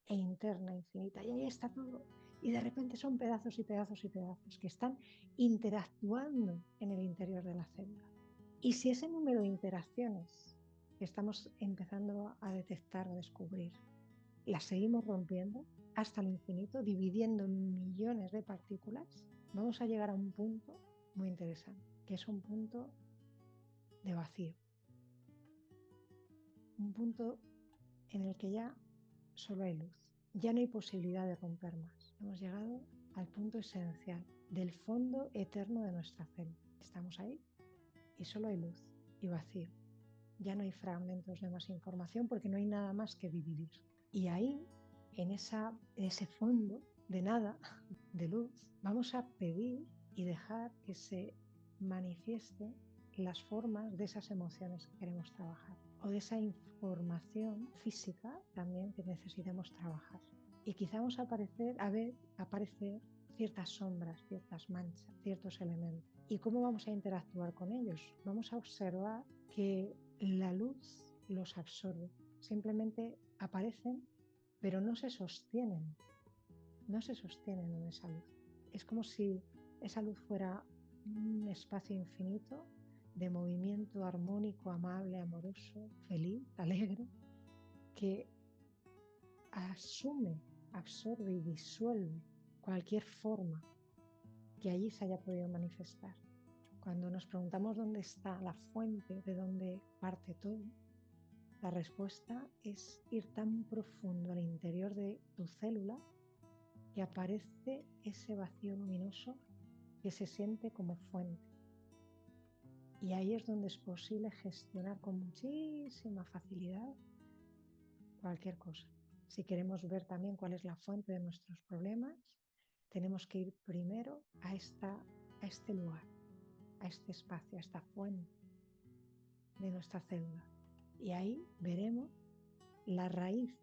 e interna infinita. Y ahí está todo. Y de repente son pedazos y pedazos y pedazos que están interactuando en el interior de la célula. Y si ese número de interacciones que estamos empezando a detectar, a descubrir, las seguimos rompiendo hasta el infinito, dividiendo en millones de partículas, vamos a llegar a un punto muy interesante, que es un punto de vacío. Un punto en el que ya solo hay luz. Ya no hay posibilidad de romper más. Hemos llegado al punto esencial del fondo eterno de nuestra célula. Estamos ahí y solo hay luz y vacío. Ya no hay fragmentos de más información porque no hay nada más que dividir. Y ahí, en ese fondo de nada, de luz, vamos a pedir y dejar que se manifiesten las formas de esas emociones que queremos trabajar o de esa información física también que necesitemos trabajar. Y quizá vamos a ver aparecer ciertas sombras, ciertas manchas, ciertos elementos. ¿Y cómo vamos a interactuar con ellos? Vamos a observar que la luz los absorbe. Simplemente aparecen, pero no se sostienen en esa luz. Es como si esa luz fuera un espacio infinito de movimiento armónico, amable, amoroso, feliz, alegre, que asume, absorbe y disuelve cualquier forma que allí se haya podido manifestar. Cuando nos preguntamos dónde está la fuente, de dónde parte todo, la respuesta es ir tan profundo al interior de tu célula que aparece ese vacío luminoso que se siente como fuente. Y ahí es donde es posible gestionar con muchísima facilidad cualquier cosa. Si queremos ver también cuál es la fuente de nuestros problemas, tenemos que ir primero a este lugar, a este espacio, a esta fuente de nuestra célula. Y ahí veremos la raíz,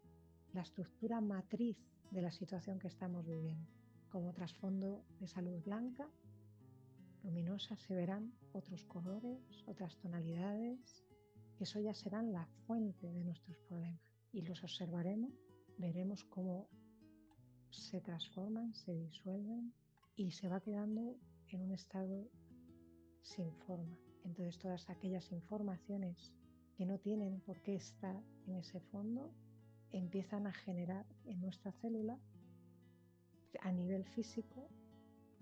la estructura matriz de la situación que estamos viviendo. Como trasfondo de esa luz blanca, luminosa, se verán otros colores, otras tonalidades, que eso ya serán la fuente de nuestros problemas. Y los observaremos, veremos cómo se transforman, se disuelven y se va quedando en un estado sin forma. Entonces todas aquellas informaciones que no tienen por qué estar en ese fondo empiezan a generar en nuestra célula a nivel físico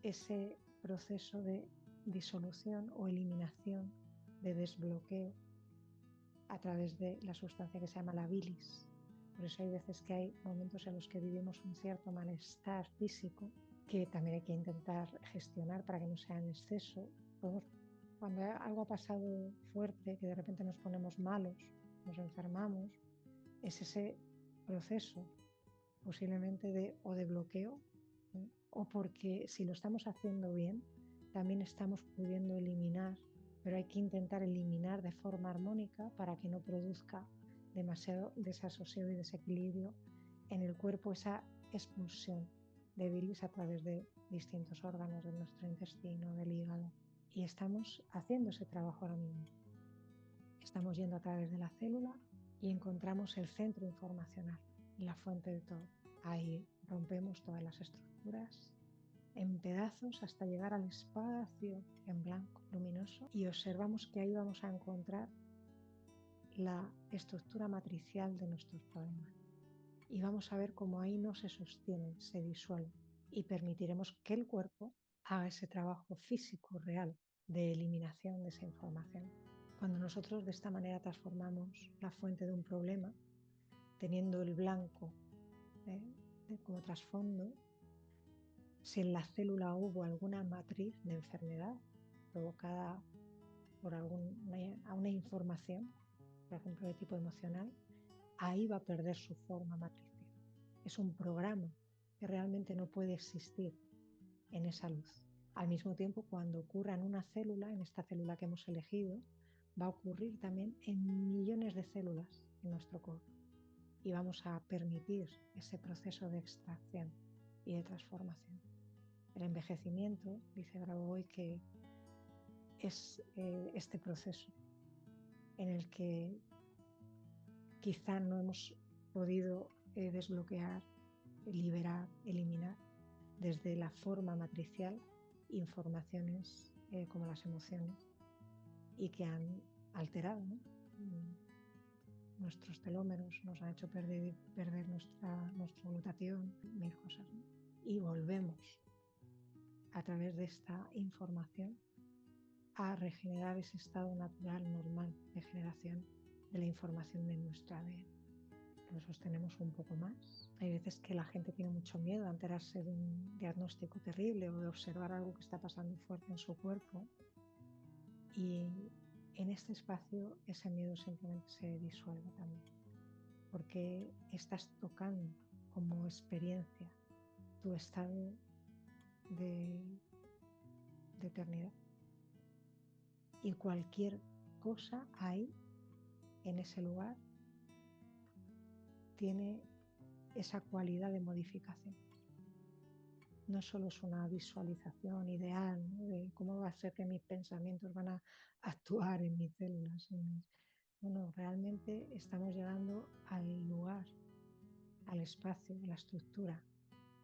ese proceso de disolución o eliminación, de desbloqueo a través de la sustancia que se llama la bilis. Por eso hay veces que hay momentos en los que vivimos un cierto malestar físico que también hay que intentar gestionar para que no sea en exceso. Cuando algo ha pasado fuerte, que de repente nos ponemos malos, nos enfermamos, es ese proceso posiblemente de bloqueo, ¿no? O porque si lo estamos haciendo bien, también estamos pudiendo eliminar, pero hay que intentar eliminar de forma armónica para que no produzca demasiado desasosiego y desequilibrio en el cuerpo, esa expulsión de bilis a través de distintos órganos de nuestro intestino, del hígado. Y estamos haciendo ese trabajo ahora mismo. Estamos yendo a través de la célula y encontramos el centro informacional, la fuente de todo. Ahí rompemos todas las estructuras en pedazos hasta llegar al espacio en blanco, luminoso, y observamos que ahí vamos a encontrar la estructura matricial de nuestros problemas. Y vamos a ver cómo ahí no se sostienen, se disuelven, y permitiremos que el cuerpo haga ese trabajo físico real de eliminación de esa información. Cuando nosotros de esta manera transformamos la fuente de un problema, teniendo el blanco como trasfondo, si en la célula hubo alguna matriz de enfermedad provocada por una información, por ejemplo de tipo emocional, ahí va a perder su forma matricial. Es un programa que realmente no puede existir en esa luz. Al mismo tiempo, cuando ocurra en una célula, en esta célula que hemos elegido, va a ocurrir también en millones de células en nuestro cuerpo. Y vamos a permitir ese proceso de extracción y de transformación. El envejecimiento, dice Grabovoi, que es este proceso en el que quizá no hemos podido desbloquear, liberar, eliminar desde la forma matricial informaciones como las emociones, y que han alterado, ¿no?, nuestros telómeros, nos han hecho perder nuestra glutatión, mil cosas, ¿no? Y volvemos a través de esta información a regenerar ese estado natural, normal de generación de la información de nuestra ADN. Lo sostenemos un poco más. Hay veces que la gente tiene mucho miedo a enterarse de un diagnóstico terrible o de observar algo que está pasando fuerte en su cuerpo, y en este espacio ese miedo simplemente se disuelve también, porque estás tocando como experiencia tu estado de eternidad, y cualquier cosa ahí en ese lugar tiene esa cualidad de modificación. No solo es una visualización ideal, ¿no?, de cómo va a ser que mis pensamientos van a actuar en mis células. No, realmente estamos llegando al lugar, al espacio, a la estructura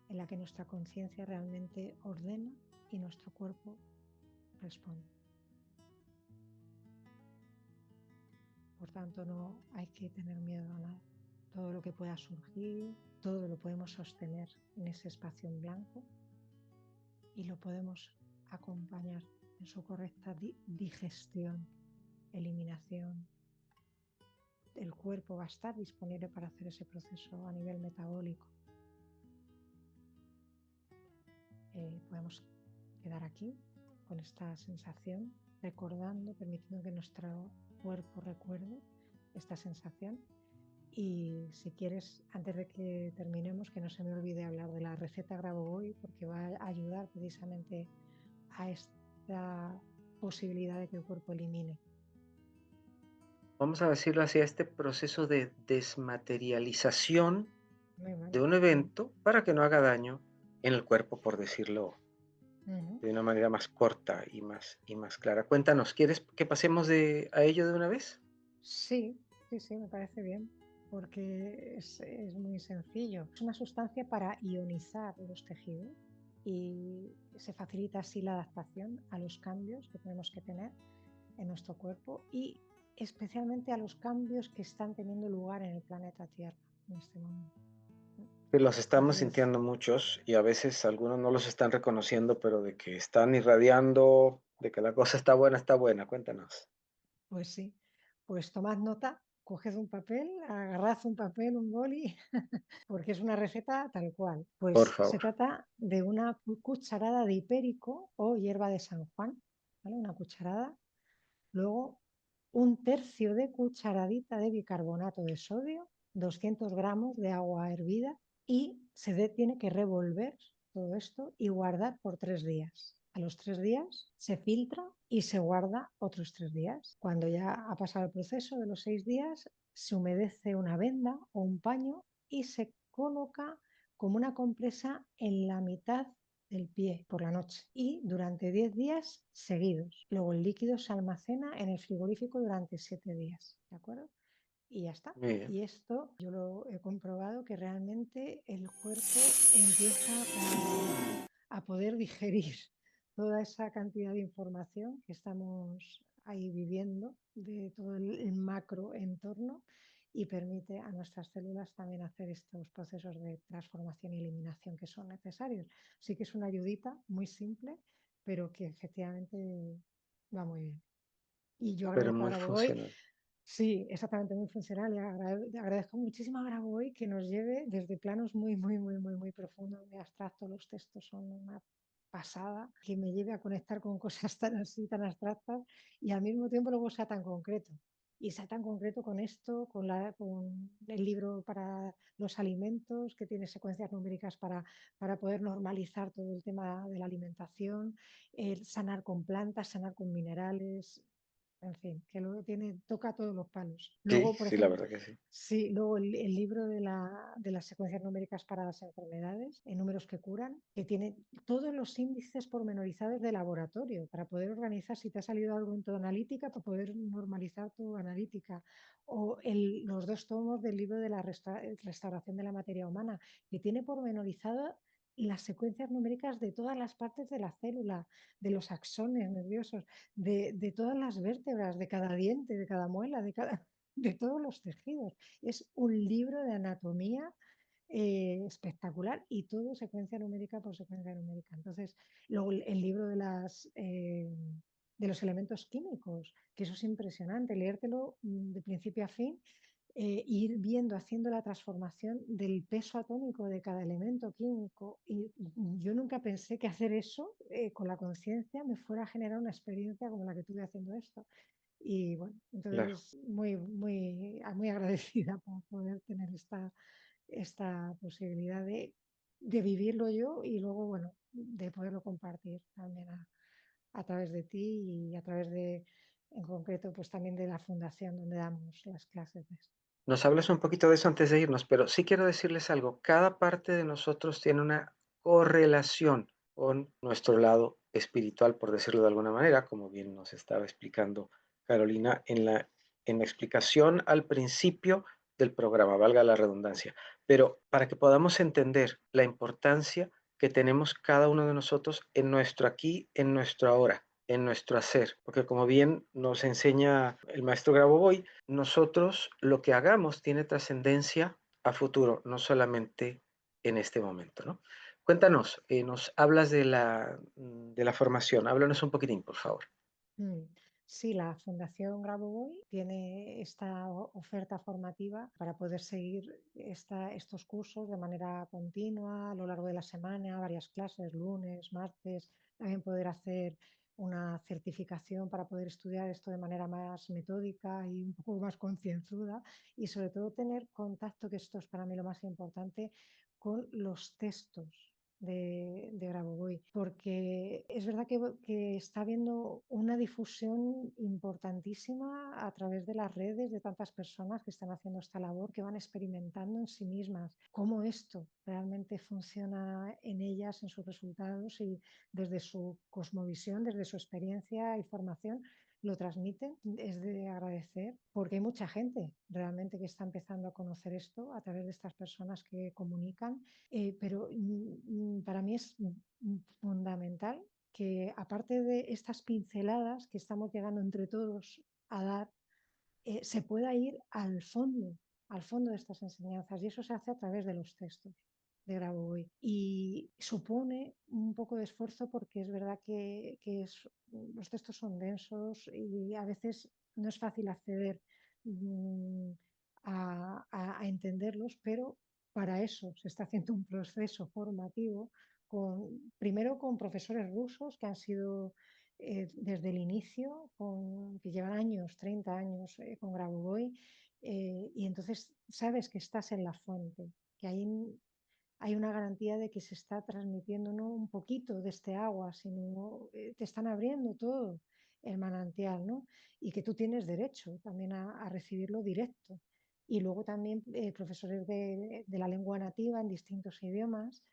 en la que nuestra conciencia realmente ordena y nuestro cuerpo responde. Por tanto, no hay que tener miedo a nada. Todo lo que pueda surgir, todo lo podemos sostener en ese espacio en blanco y lo podemos acompañar en su correcta digestión, eliminación. El cuerpo va a estar disponible para hacer ese proceso a nivel metabólico. Podemos quedar aquí con esta sensación, recordando, permitiendo que nuestro cuerpo recuerde esta sensación. Y si quieres, antes de que terminemos, que no se me olvide hablar de la receta Grabovoi, porque va a ayudar precisamente a esta posibilidad de que el cuerpo elimine. Vamos a decirlo así, a este proceso de desmaterialización Muy bueno. de un evento para que no haga daño en el cuerpo, por decirlo de una manera más corta y más clara. Cuéntanos, ¿quieres que pasemos a ello de una vez? Sí, me parece bien, porque es muy sencillo. Es una sustancia para ionizar los tejidos y se facilita así la adaptación a los cambios que tenemos que tener en nuestro cuerpo, y especialmente a los cambios que están teniendo lugar en el planeta Tierra en este momento. Que los estamos Entonces, sintiendo muchos y a veces algunos no los están reconociendo, pero de que están irradiando, de que la cosa está buena, cuéntanos. pues sí, Pues tomad nota, coged un papel, agarrad un papel, un boli, porque es una receta tal cual. Por Pues se favor. trata de una cucharada de hipérico o hierba de San Juan, ¿vale? Una cucharada. Luego, un tercio de cucharadita de bicarbonato de sodio, 200 gramos de agua hervida y tiene que revolver todo esto y guardar por 3 días. A los 3 días se filtra y se guarda otros 3 días. Cuando ya ha pasado el proceso de los 6 días, se humedece una venda o un paño y se coloca como una compresa en la mitad del pie por la noche y durante 10 días seguidos. Luego el líquido se almacena en el frigorífico durante 7 días, ¿de acuerdo? Y ya está. Muy bien. Y esto yo lo he comprobado que realmente el cuerpo empieza a poder digerir toda esa cantidad de información que estamos ahí viviendo de todo el macro entorno y permite a nuestras células también hacer estos procesos de transformación y eliminación que son necesarios. Sí que es una ayudita muy simple, pero que efectivamente va muy bien. Y yo Pero agradezco a muy Grabovoi. funcional. Sí, exactamente, muy funcional. Y agradezco muchísimo a Grabovoi que nos lleve desde planos muy, muy, muy, muy, muy profundos, muy abstractos. Los textos son una pasada, que me lleve a conectar con cosas tan así, tan abstractas y al mismo tiempo luego sea tan concreto. Y sea tan concreto con esto, con el libro para los alimentos, que tiene secuencias numéricas para poder normalizar todo el tema de la alimentación, el sanar con plantas, sanar con minerales, en fin, que luego toca todos los palos. Sí, Luego, por sí, la ejemplo, verdad que sí. sí, luego el libro de las secuencias numéricas para las enfermedades, en números que curan, que tiene todos los índices pormenorizados de laboratorio para poder organizar si te ha salido algo en tu analítica, para poder normalizar tu analítica. O los 2 tomos del libro de la restauración de la materia humana, que tiene pormenorizado las secuencias numéricas de todas las partes de la célula, de los axones nerviosos, de todas las vértebras, de cada diente, de cada muela, de todos los tejidos. Es un libro de anatomía espectacular y todo secuencia numérica por secuencia numérica. Entonces, luego el libro de los elementos químicos, que eso es impresionante, leértelo de principio a fin, ir viendo, haciendo la transformación del peso atómico de cada elemento químico. Y yo nunca pensé que hacer eso con la conciencia me fuera a generar una experiencia como la que tuve haciendo esto. Y bueno, Claro. entonces muy, muy, muy agradecida por poder tener esta posibilidad de vivirlo yo y luego, bueno, de poderlo compartir también a través de ti y a través de, en concreto, pues también de la fundación donde damos las clases de esto. Nos hablas un poquito de eso antes de irnos, pero sí quiero decirles algo. Cada parte de nosotros tiene una correlación con nuestro lado espiritual, por decirlo de alguna manera, como bien nos estaba explicando Carolina en la explicación al principio del programa, valga la redundancia. Pero para que podamos entender la importancia que tenemos cada uno de nosotros en nuestro aquí, en nuestro ahora, en nuestro hacer, porque como bien nos enseña el maestro Grabovoi, nosotros lo que hagamos tiene trascendencia a futuro, no solamente en este momento, ¿no? Cuéntanos, nos hablas de la formación, háblanos un poquitín, por favor. Mm. Sí, la Fundación Grabovoi tiene esta oferta formativa para poder seguir estos cursos de manera continua a lo largo de la semana, varias clases, lunes, martes, también poder hacer una certificación para poder estudiar esto de manera más metódica y un poco más concienzuda y sobre todo tener contacto, que esto es para mí lo más importante, con los textos de Grabovoi, porque es verdad que está habiendo una difusión importantísima a través de las redes de tantas personas que están haciendo esta labor, que van experimentando en sí mismas cómo esto realmente funciona en ellas, en sus resultados y desde su cosmovisión, desde su experiencia y formación lo transmiten. Es de agradecer porque hay mucha gente realmente que está empezando a conocer esto a través de estas personas que comunican, pero para mí es fundamental que aparte de estas pinceladas que estamos llegando entre todos a dar, se pueda ir al fondo de estas enseñanzas y eso se hace a través de los textos de Grabovoi y supone un poco de esfuerzo porque es verdad que los textos son densos y a veces no es fácil acceder mm, a entenderlos, pero para eso se está haciendo un proceso formativo primero con profesores rusos que han sido desde el inicio, que llevan años, 30 años con Grabovoi, y entonces sabes que estás en la fuente, que hay una garantía de que se está transmitiendo no un poquito de este agua, sino te están abriendo todo el manantial, ¿no? Y que tú tienes derecho también a recibirlo directo. Y luego también profesores de la lengua nativa en distintos idiomas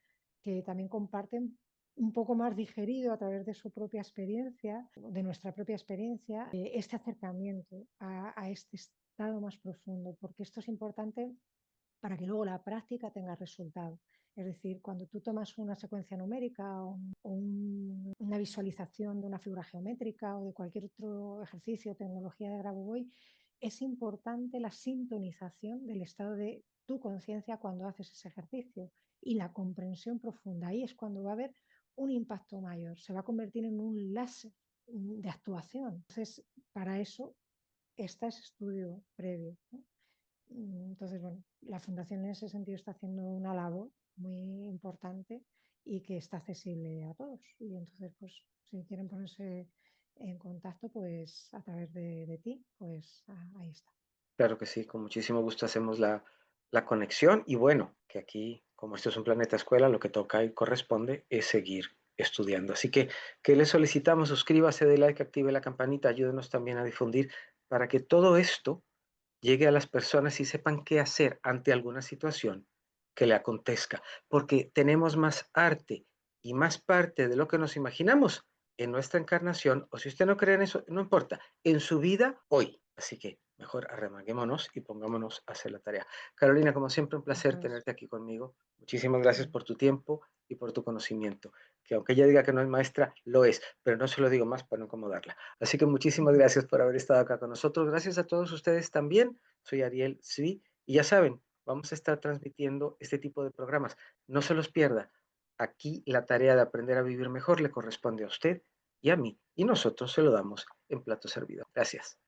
que también comparten un poco más digerido a través de su propia experiencia, de nuestra propia experiencia, este acercamiento a este estado más profundo, porque esto es importante para que luego la práctica tenga resultado. Es decir, cuando tú tomas una secuencia numérica una visualización de una figura geométrica o de cualquier otro ejercicio o tecnología de Grabovoi, es importante la sintonización del estado de tu conciencia cuando haces ese ejercicio y la comprensión profunda. Ahí es cuando va a haber un impacto mayor, se va a convertir en un láser de actuación. Entonces, para eso está ese estudio previo, ¿no? Entonces, bueno, la Fundación en ese sentido está haciendo una labor muy importante y que está accesible a todos. Y entonces, pues, si quieren ponerse en contacto, pues a través de ti, pues ahí está. Claro que sí, con muchísimo gusto hacemos la conexión y bueno, que aquí, como esto es un planeta escuela, lo que toca y corresponde es seguir estudiando. Así que, ¿qué le solicitamos? Suscríbase, dé like, active la campanita, ayúdenos también a difundir para que todo esto llegue a las personas y sepan qué hacer ante alguna situación que le acontezca, porque tenemos más arte y más parte de lo que nos imaginamos en nuestra encarnación, o si usted no cree en eso, no importa, en su vida hoy. Así que mejor arremanguémonos y pongámonos a hacer la tarea. Carolina, como siempre, un placer Eso es. tenerte aquí conmigo. Muchísimas gracias Mm. por tu tiempo y por tu conocimiento, que aunque ella diga que no es maestra, lo es, pero no se lo digo más para no incomodarla. Así que muchísimas gracias por haber estado acá con nosotros. Gracias a todos ustedes también. Soy Ariel Svi y ya saben, vamos a estar transmitiendo este tipo de programas. No se los pierda. Aquí la tarea de aprender a vivir mejor le corresponde a usted y a mí y nosotros se lo damos en plato servido. Gracias.